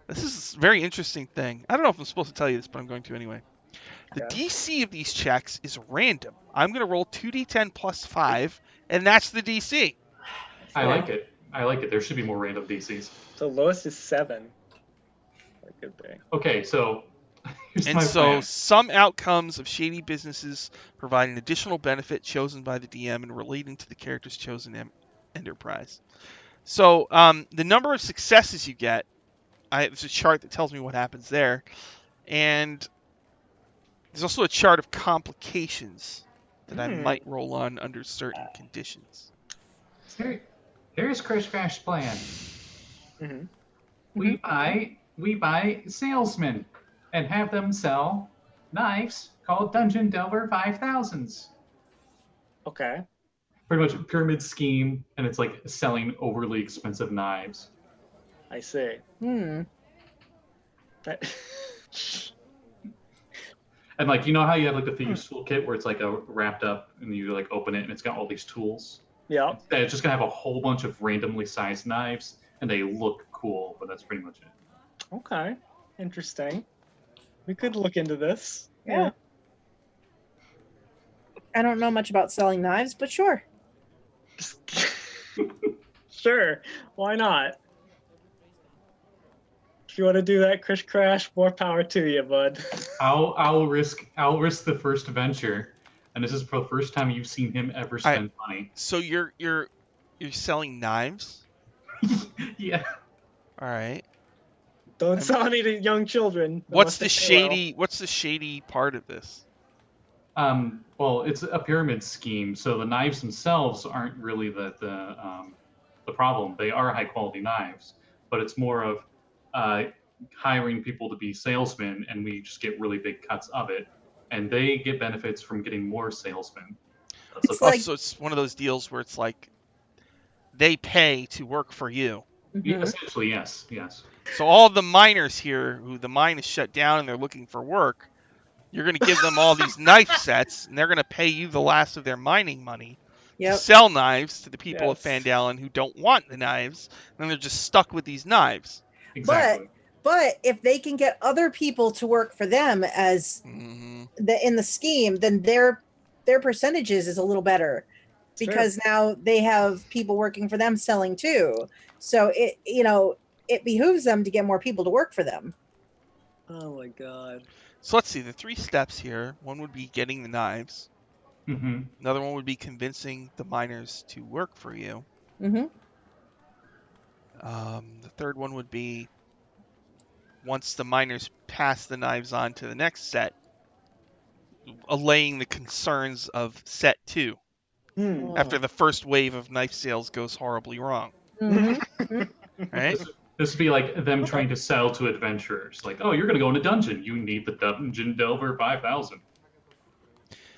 This is a very interesting thing. I don't know if I'm supposed to tell you this, but I'm going to anyway. The DC of these checks is random. I'm going to roll 2d10 plus 5, and that's the DC. I like it. There should be more random DCs. So lowest is 7. A good thing. Okay, so here's And my so plan. some outcomes of shady businesses provide an additional benefit chosen by the DM and relating to the character's chosen enterprise. So the number of successes you get, there's a chart that tells me what happens there. And there's also a chart of complications that I might roll on under certain conditions. Here's Chris Crash's plan. We buy salesmen and have them sell knives called Dungeon Delver 5000s. Okay. Pretty much a pyramid scheme, and it's like selling overly expensive knives. I see. Hmm. That... And like, you know how you have like the thieves toolkit where it's like a wrapped up and you like open it and it's got all these tools. Yeah. Instead, it's just gonna have a whole bunch of randomly sized knives, and they look cool, but that's pretty much it. Okay. Interesting. We could look into this. Yeah. I don't know much about selling knives, but sure. Sure. Why not? If you want to do that, Krish Crash, more power to you, bud. I'll risk the first venture, and this is for the first time you've seen him ever spend money. So you're selling knives? Yeah. All right. Don't sell any to young children. What's unless the they pay well. shady? What's the shady part of this? Well, it's a pyramid scheme, so the knives themselves aren't really the problem. They are high quality knives, but it's more of hiring people to be salesmen, and we just get really big cuts of it, and they get benefits from getting more salesmen. It's like- so it's one of those deals where it's like they pay to work for you. Mhm. Essentially, yes. So all the miners here, who the mine is shut down and they're looking for work, you're going to give them all these knife sets, and they're going to pay you the last of their mining money to Yep. sell knives to the people Yes. of Fandalen who don't want the knives, and they're just stuck with these knives. Exactly. But if they can get other people to work for them as Mm-hmm. in the scheme, then their percentages is a little better because now they have people working for them selling too. So it behooves them to get more people to work for them. Oh my god. So let's see, the 3 steps here. One would be getting the knives. Mm-hmm. Another one would be convincing the miners to work for you. Mm-hmm. The third one would be, once the miners pass the knives on to the next set, allaying the concerns of set 2 after the first wave of knife sales goes horribly wrong. Mm-hmm. Right? This would be like them trying to sell to adventurers. Like, oh, you're going to go in a dungeon. You need the Dungeon Delver 5000.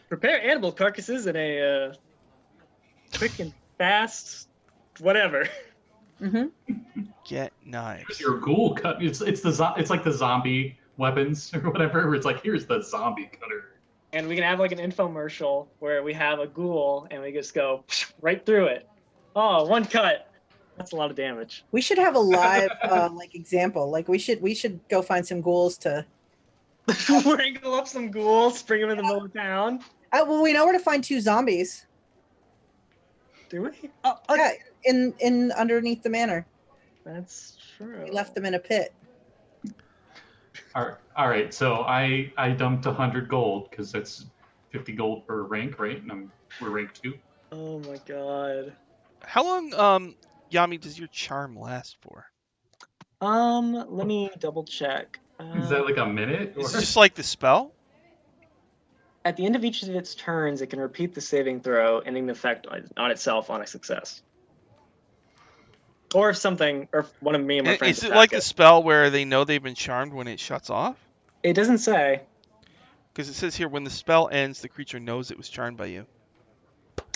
Prepare animal carcasses in a quick and fast whatever. Mm-hmm. Get knives. Here's your ghoul cut. It's like the zombie weapons or whatever. Where it's like, here's the zombie cutter. And we can have like an infomercial where we have a ghoul and we just go right through it. Oh, one cut. That's a lot of damage. We should have a live example. Like we should go find some ghouls to Wrangle up some ghouls, bring them in the middle of town. well, we know where to find 2 zombies. Do we? Yeah, in underneath the manor. That's true. We left them in a pit. All right. So I dumped 100 gold because that's 50 gold per rank, right? And we're rank 2. Oh my god. How long, Yami, does your charm last for? Let me double check. Is that like a minute? Is it just like the spell? At the end of each of its turns, it can repeat the saving throw, ending the effect on itself on a success. Or if one of me and my friends. Is it attack like the spell where they know they've been charmed when it shuts off? It doesn't say. Because it says here, when the spell ends, the creature knows it was charmed by you.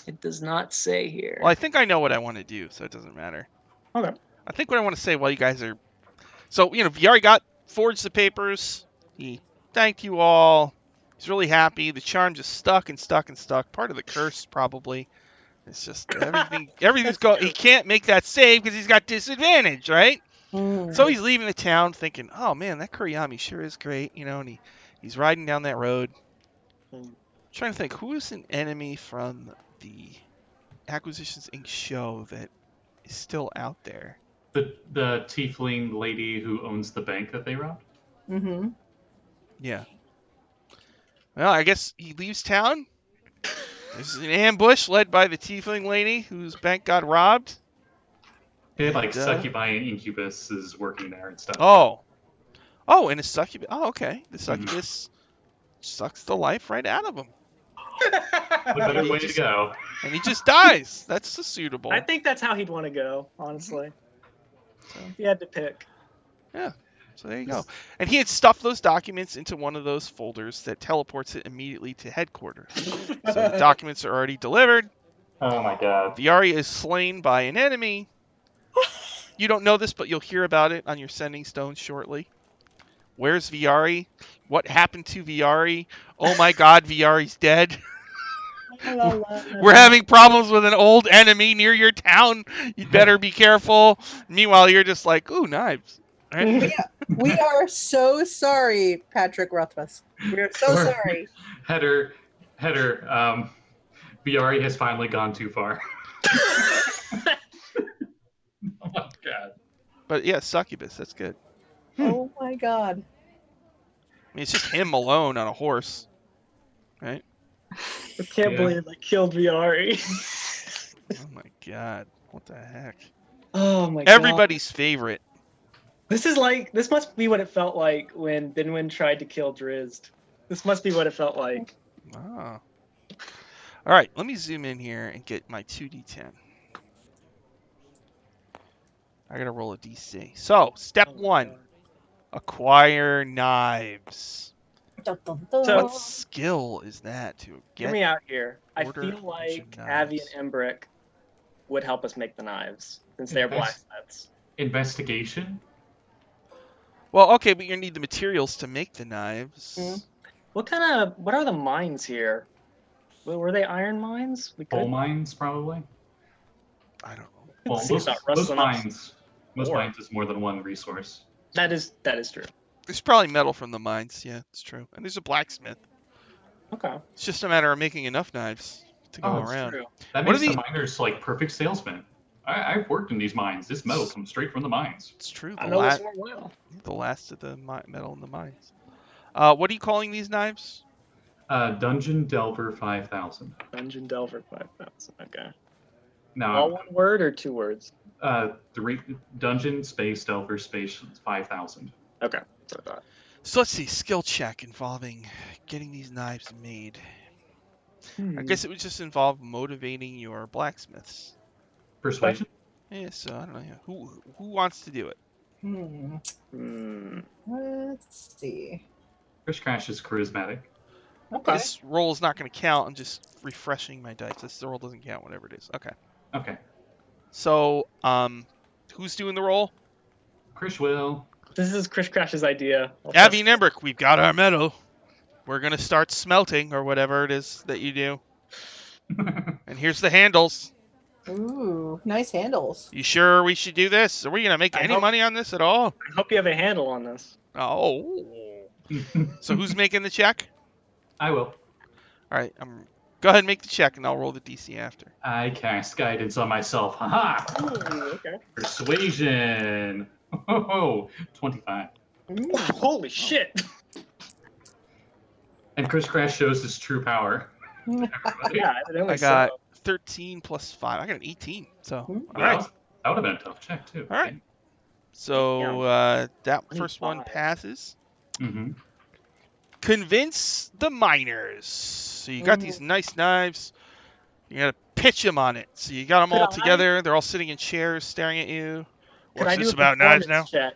It does not say here. Well, I think I know what I want to do, so it doesn't matter. Okay. I think what I want to say while you guys are... So, Viari forged the papers. He thanked you all. He's really happy. The charm just stuck and stuck and stuck. Part of the curse, probably. It's just everything's going... He can't make that save because he's got disadvantage, right? So he's leaving the town thinking, oh, man, that Kuriyami sure is great, and he's riding down that road. Trying to think, who is an enemy from the Acquisitions Inc. show that is still out there? The tiefling lady who owns the bank that they robbed? Mm-hmm. Yeah. Well, I guess he leaves town. There's an ambush led by the tiefling lady whose bank got robbed. It like succubi and incubus is working there and stuff. Oh, and a succubus. Oh, okay. The succubus sucks the life right out of him. A better way to go. And he just dies. That's suitable. I think that's how he'd want to go, honestly. So if you had to pick. Yeah. So there you go. And he had stuffed those documents into one of those folders that teleports it immediately to headquarters. So the documents are already delivered. Oh my god. Viari is slain by an enemy. You don't know this, but you'll hear about it on your sending stones shortly. Where's Viari? What happened to Viari? Oh my God, Viari's dead. We're having problems with an old enemy near your town. You'd better be careful. Meanwhile, you're just like, ooh, knives. Right? We are so sorry, Patrick Rothfuss. We are so Sorry. sorry. Header. Viari has finally gone too far. Oh my god. But yeah, succubus. That's good. Oh my god. I mean, it's just him alone on a horse, right? I can't Yeah. believe I killed Viari. Oh my God, what the heck? Oh my god. Everybody's favorite. This must be what it felt like when Binwin tried to kill Drizzt. This must be what it felt like. Ah. All right, let me zoom in here and get my 2d10. I gotta roll a DC. So, step Oh my 1, God. acquire knives. Dun, dun, dun. So- What skill is that to Hear get? me out here. I order feel like engine Avi knives. and Embrick would help us make the knives since they're Invest- blacksmiths. Investigation? Well, okay, but you need the materials to make the knives. Mm. What are the mines here? Were they iron mines? We Coal could. mines, probably? I don't know. Well, See most, about most rustling up mines most ore. mines is more than one resource. That is true. There's probably metal from the mines. Yeah, it's true. And there's a blacksmith. Okay. It's just a matter of making enough knives to go Oh, That's around. true. That What makes are the miners like perfect salesmen. I've worked in these mines. This metal comes straight from the mines. It's true. I The, know this one well. the last of the metal in the mines. What are you calling these knives? Dungeon Delver 5000. Dungeon Delver 5000. Okay. Now, All one word or two words? three Dungeon space Delver space 5000. Okay. So I thought. So let's see. Skill check involving getting these knives made. I guess it would just involve motivating your blacksmiths. Persuasion? Yeah, so I don't know. Yeah. Who wants to do it? Hmm. Let's see. Chris Crash is charismatic. Okay. This roll is not going to count. I'm just refreshing my dice. This roll doesn't count, whatever it is. Okay. Okay. So, who's doing the roll? Chris will. This is Chris Crash's idea. Avi and Embrick, we've got our metal. We're going to start smelting or whatever it is that you do. And here's the handles. Ooh, nice handles. You sure we should do this? Are we going to make I any hope- money on this at all? I hope you have a handle on this. Oh. So who's making the check? I will. All right. Go ahead and make the check, and I'll roll the DC after. I cast guidance on myself. Haha! Ooh, okay. Persuasion. Oh, 25. Ooh. Holy shit! And Chris Crash shows his true power. Everybody. Yeah, evidently I got so. 13 plus 5. I got an 18. So, all Ooh. right. That would have been a tough check, too. All right. So that first one 25. passes. Mm-hmm. Convince the miners. So you got these nice knives. You got to pitch them on it. So you got them Could all I- together. They're all sitting in chairs staring at you. Could What's I do this a about knives now? performance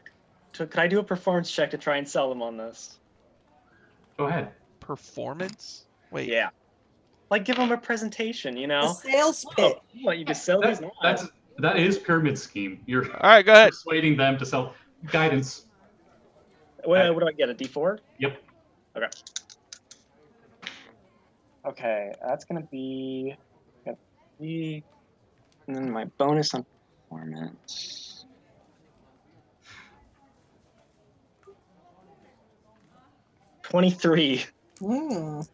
check? Could I do a performance check to try and sell them on this? Go ahead. Performance? Wait. Yeah. Like give them a presentation, you A know? sales pitch. What, you just sell these knives? That is pyramid scheme. You're All right, go ahead. persuading them to sell guidance. What do I get? A D4? Yep. Okay. Okay, that's gonna be. And then my bonus on performance. $23. Mm.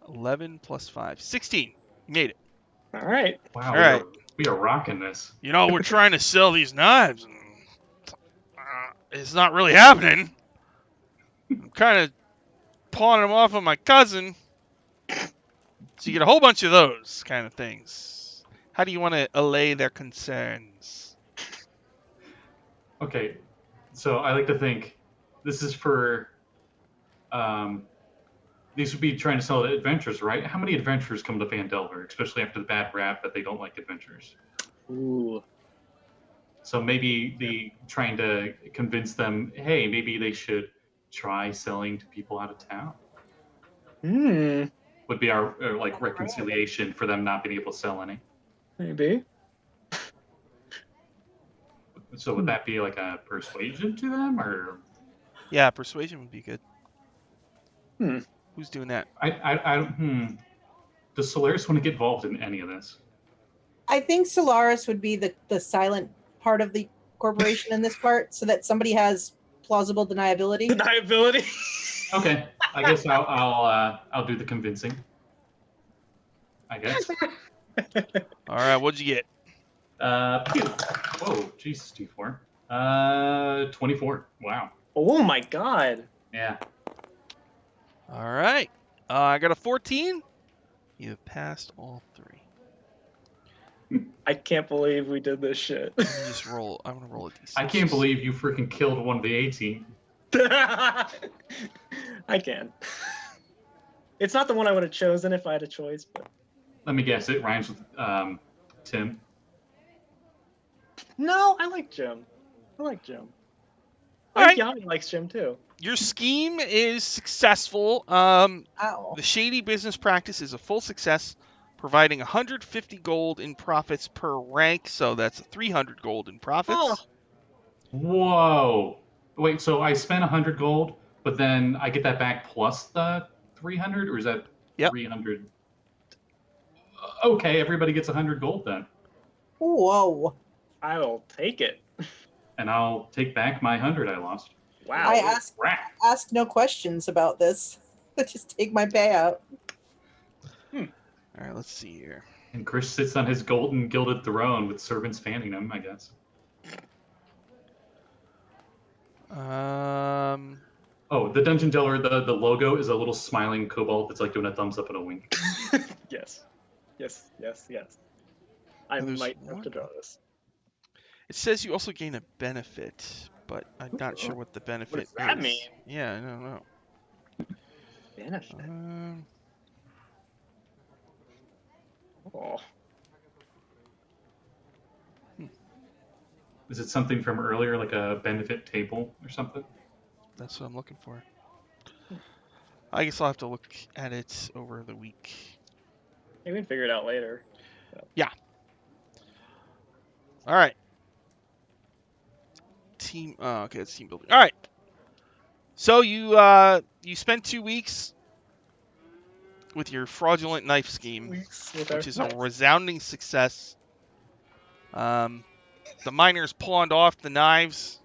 11 plus 5. 16. You made it. All right. Wow. All right. We are rocking this. You know, we're trying to sell these knives. And, it's not really happening. I'm kind of pawning them off on my cousin. So you get a whole bunch of those kind of things. How do you want to allay their concerns? Okay. So I like to think this is for. These would be trying to sell adventures, right? How many adventurers come to Phandelver, especially after the bad rap that they don't like adventures? Ooh. So maybe the trying to convince them, hey, maybe they should try selling to people out of town. Hmm. Would be our like reconciliation for them not being able to sell any. Maybe. So would that be like a persuasion to them, or Yeah, persuasion would be good. Hmm. Who's doing that? Does Solaris want to get involved in any of this? I think Solaris would be the silent part of the corporation in this part, so that somebody has plausible deniability. Deniability. Okay, I guess I'll do the convincing. I guess. All right, what'd you get? Pew. Whoa, Jesus, D4. 24. Wow. Oh my god. Yeah. All right. I got a 14. You have passed all 3. I can't believe we did this shit. Let me just roll. I'm gonna roll a d6. I can't believe you freaking killed one of the 18. I can. It's not the one I would have chosen if I had a choice, but Let me guess, it rhymes with Tim. no, I like Jim. I like Jim. All I right. think Yami likes Jim too. Your scheme is successful. Ow. The shady business practice is a full success, providing 150 gold in profits per rank, so that's 300 gold in profits. Oh. Whoa. Wait, so I spent 100 gold, but then I get that back plus the 300, or is that Yep. 300? Okay, everybody gets 100 gold then. Whoa. I will take it. And I'll take back my 100 I lost. Wow. I Rat. ask no questions about this. Just take my payout. All right, let's see here. And Chris sits on his golden gilded throne with servants fanning him, I guess. Oh, the Dungeon Delver, the logo is a little smiling kobold that's like doing a thumbs up and a wink. Yes. Yes. Yes. Yes. I There's might have one. to draw this. It says you also gain a benefit, but I'm not sure what the benefit What does that is. mean? Yeah, I don't know. Benefit. Um, Oh. Is it something from earlier, like a benefit table or something? that's what I'm looking for. I guess I'll have to look at it over the week. Maybe we can figure it out later. All right. Team. Oh, okay, it's team building. All right. So you spent 2 weeks with your fraudulent knife scheme, Weeks with which our is a knives. resounding success. The miners pawned off the knives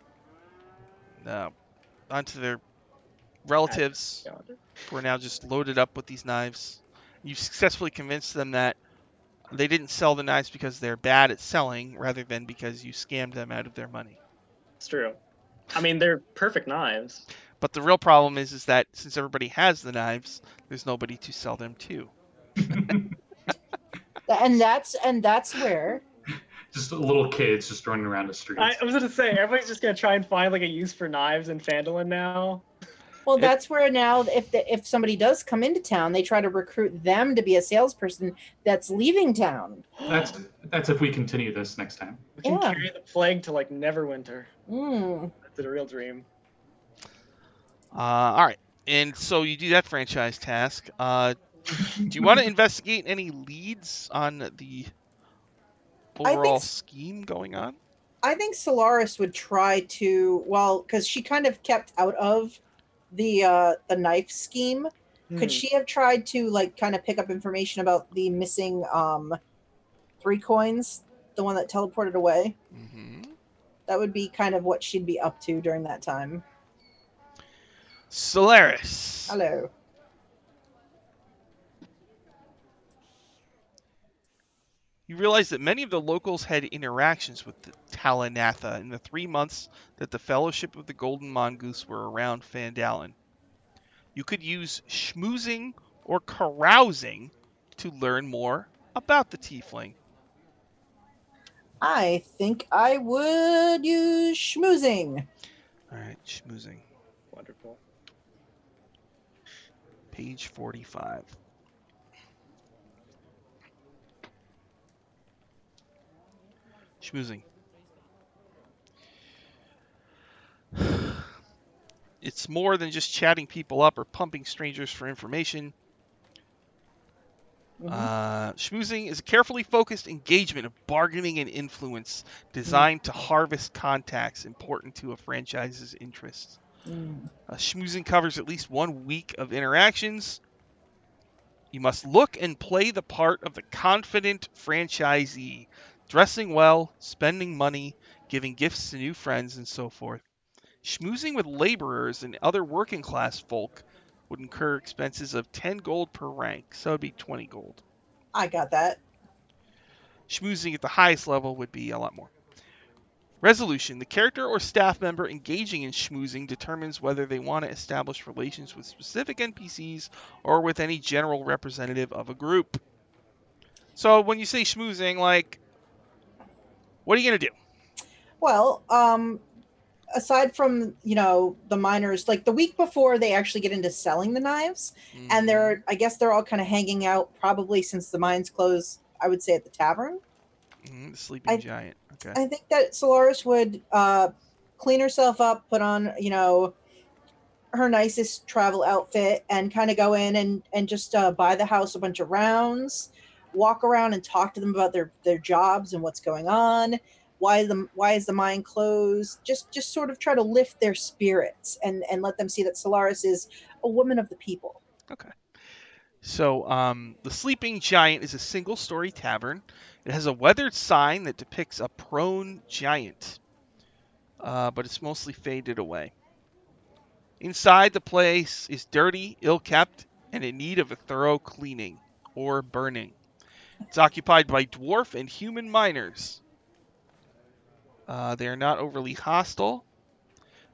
onto their relatives, Calendar. who are now just loaded up with these knives. You've successfully convinced them that they didn't sell the knives because they're bad at selling, rather than because you scammed them out of their money. It's true. I mean, they're perfect knives. But the real problem is that since everybody has the knives, there's nobody to sell them to. And that's where Just little kids just running around the streets. I was gonna say everybody's just gonna try and find like a use for knives in Phandalin now. well that's where now if somebody does come into town, they try to recruit them to be a salesperson that's leaving town. That's if we continue this next time. We can Yeah. carry the plague to like Neverwinter. Mm. That's a real dream. All right. And so you do that franchise task. Do you want to investigate any leads on the overall scheme going on? I think Solaris would try to, well, because she kind of kept out of the knife scheme. Could she have tried to like kind of pick up information about the missing 3 coins, the one that teleported away? Mm-hmm. That would be kind of what she'd be up to during that time. Solaris. Hello. You realize that many of the locals had interactions with the Talanatha in the 3 months that the Fellowship of the Golden Mongoose were around Phandalin. You could use schmoozing or carousing to learn more about the tiefling. I think I would use schmoozing. All right, schmoozing. Wonderful. Page 45. Schmoozing. It's more than just chatting people up or pumping strangers for information. Schmoozing is a carefully focused engagement of bargaining and influence designed to harvest contacts important to a franchise's interests. Schmoozing covers at least 1 week of interactions. You must look and play the part of the confident franchisee, dressing well, spending money, giving gifts to new friends, and so forth. Schmoozing with laborers and other working class folk would incur expenses of 10 gold per rank, so it'd be 20 gold. I got that. Schmoozing at the highest level would be a lot more. Resolution. The character or staff member engaging in schmoozing determines whether they want to establish relations with specific NPCs or with any general representative of a group. So when you say schmoozing, like, what are you going to do? Well, aside from, the miners, like the week before they actually get into selling the knives, and I guess they're all kind of hanging out, probably since the mines close, I would say, at the tavern. The sleeping giant. Okay. I think that Solaris would clean herself up, put on, her nicest travel outfit, and kind of go in and just buy the house a bunch of rounds, walk around and talk to them about their jobs and what's going on. Why is the mine closed? Just sort of try to lift their spirits and let them see that Solaris is a woman of the people. Okay. So, the Sleeping Giant is a single-story tavern. It has a weathered sign that depicts a prone giant, but it's mostly faded away. Inside, the place is dirty, ill-kept, and in need of a thorough cleaning or burning. It's occupied by dwarf and human miners. They are not overly hostile.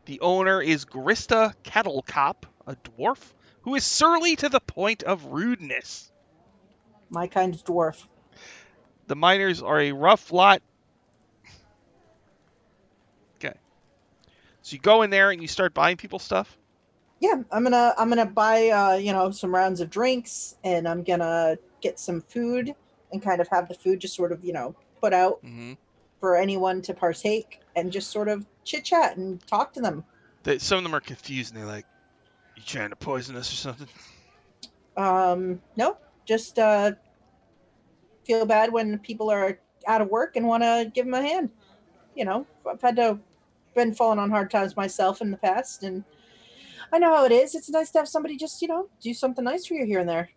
The owner is Grista Kettlecop, a dwarf, who is surly to the point of rudeness. My kind of dwarf. The miners are a rough lot. Okay. So you go in there and you start buying people stuff? Yeah, I'm gonna buy some rounds of drinks, and I'm gonna get some food and kind of have the food just sort of put out for anyone to partake, and just sort of chit chat and talk to them. Some of them are confused and they're like, "You trying to poison us or something?" No, just feel bad when people are out of work and want to give them a hand. I've been falling on hard times myself in the past, and I know how it is. It's nice to have somebody just do something nice for you here and there.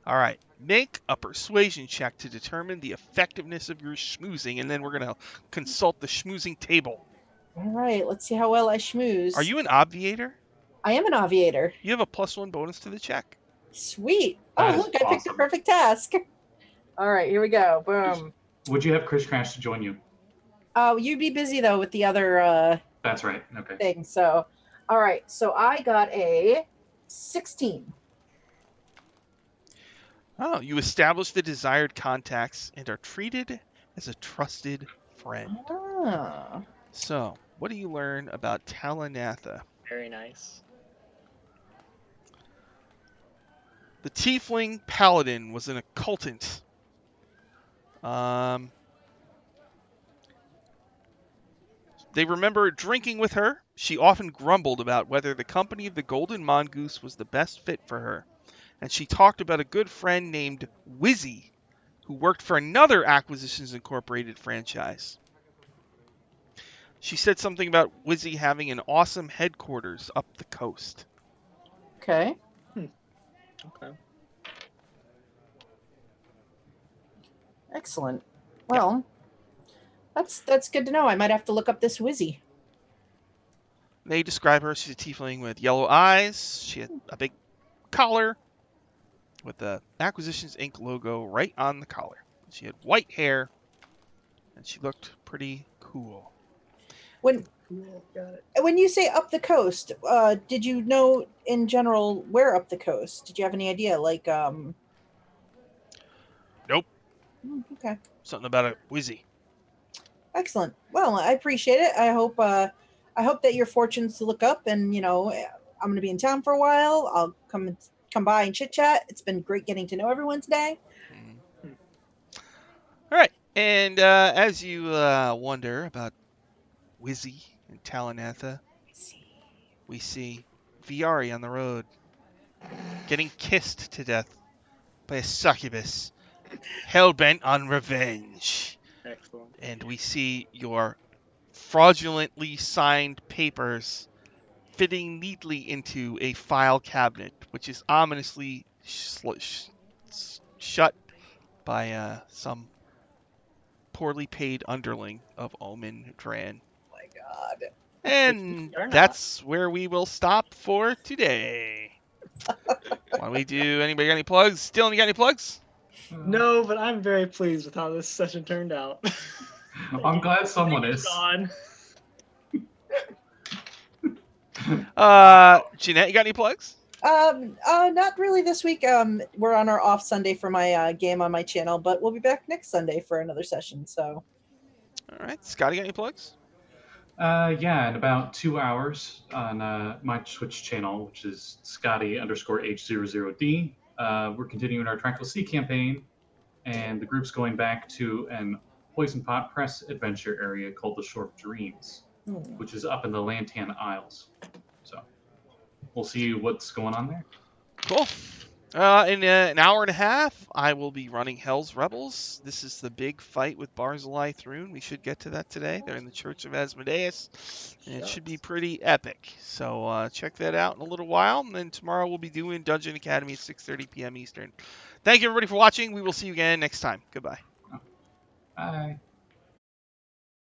All right. Make a persuasion check to determine the effectiveness of your schmoozing, and then we're going to consult the schmoozing table. All right, let's see how well I schmooze. Are you an obviator? I am an obviator. You have a +1 bonus to the check. Sweet. That Look, is I picked the awesome. perfect task. All right, here we go. Boom. Would you have Chris Crash to join you? Oh, you'd be busy, though, with the other That's right. Okay. thing. So, all right. So I got a 16. Oh, you establish the desired contacts and are treated as a trusted friend. Ah. So, what do you learn about Talanatha? Very nice. The Tiefling Paladin was an occultant. They remember drinking with her. She often grumbled about whether the company of the Golden Mongoose was the best fit for her. And she talked about a good friend named Wizzy, who worked for another Acquisitions Incorporated franchise. She said something about Wizzy having an awesome headquarters up the coast. Okay. Okay. Excellent. Well, that's good to know. I might have to look up this Wizzy. They describe her. She's a tiefling with yellow eyes. She had a big collar with the Acquisitions Inc. logo right on the collar. She had white hair, and she looked pretty cool. Got it. When you say up the coast, did you know in general where up the coast? Did you have any idea? Like, Nope. Okay. Something about a Wizzy. Excellent. Well, I appreciate it. I hope that your fortunes to look up, and I'm going to be in town for a while. I'll come by and chit chat. It's been great getting to know everyone today. All right, and as you wonder about Wizzy and Talanatha, we see Viari on the road, getting kissed to death by a succubus, hell-bent on revenge. Excellent. And we see your fraudulently signed papers fitting neatly into a file cabinet, which is ominously shut by some poorly paid underling of Omen Dran. Oh my God. And Or not. that's where we will stop for today. Why don't we do? Anybody got any plugs? Dylan, you got any plugs? No, but I'm very pleased with how this session turned out. I'm glad someone is. Gone. Jeanette, you got any plugs? Not really this week. We're on our off Sunday for my game on my channel, but we'll be back next Sunday for another session. So, All right, Scotty, got any plugs? Yeah, in about 2 hours on my Twitch channel, which is Scotty_H00D, we're continuing our Tranquil Sea campaign, and the group's going back to an Poison Pot Press adventure area called the Shore of Dreams, which is up in the Lantan Isles. So we'll see what's going on there. Cool. In an hour and a half, I will be running Hell's Rebels. This is the big fight with Barzillai Thrune. We should get to that today. They're in the Church of Asmodeus, and it should be pretty epic. So check that out in a little while, and then tomorrow we'll be doing Dungeon Academy at 6:30 p.m. Eastern. Thank you, everybody, for watching. We will see you again next time. Goodbye. Bye.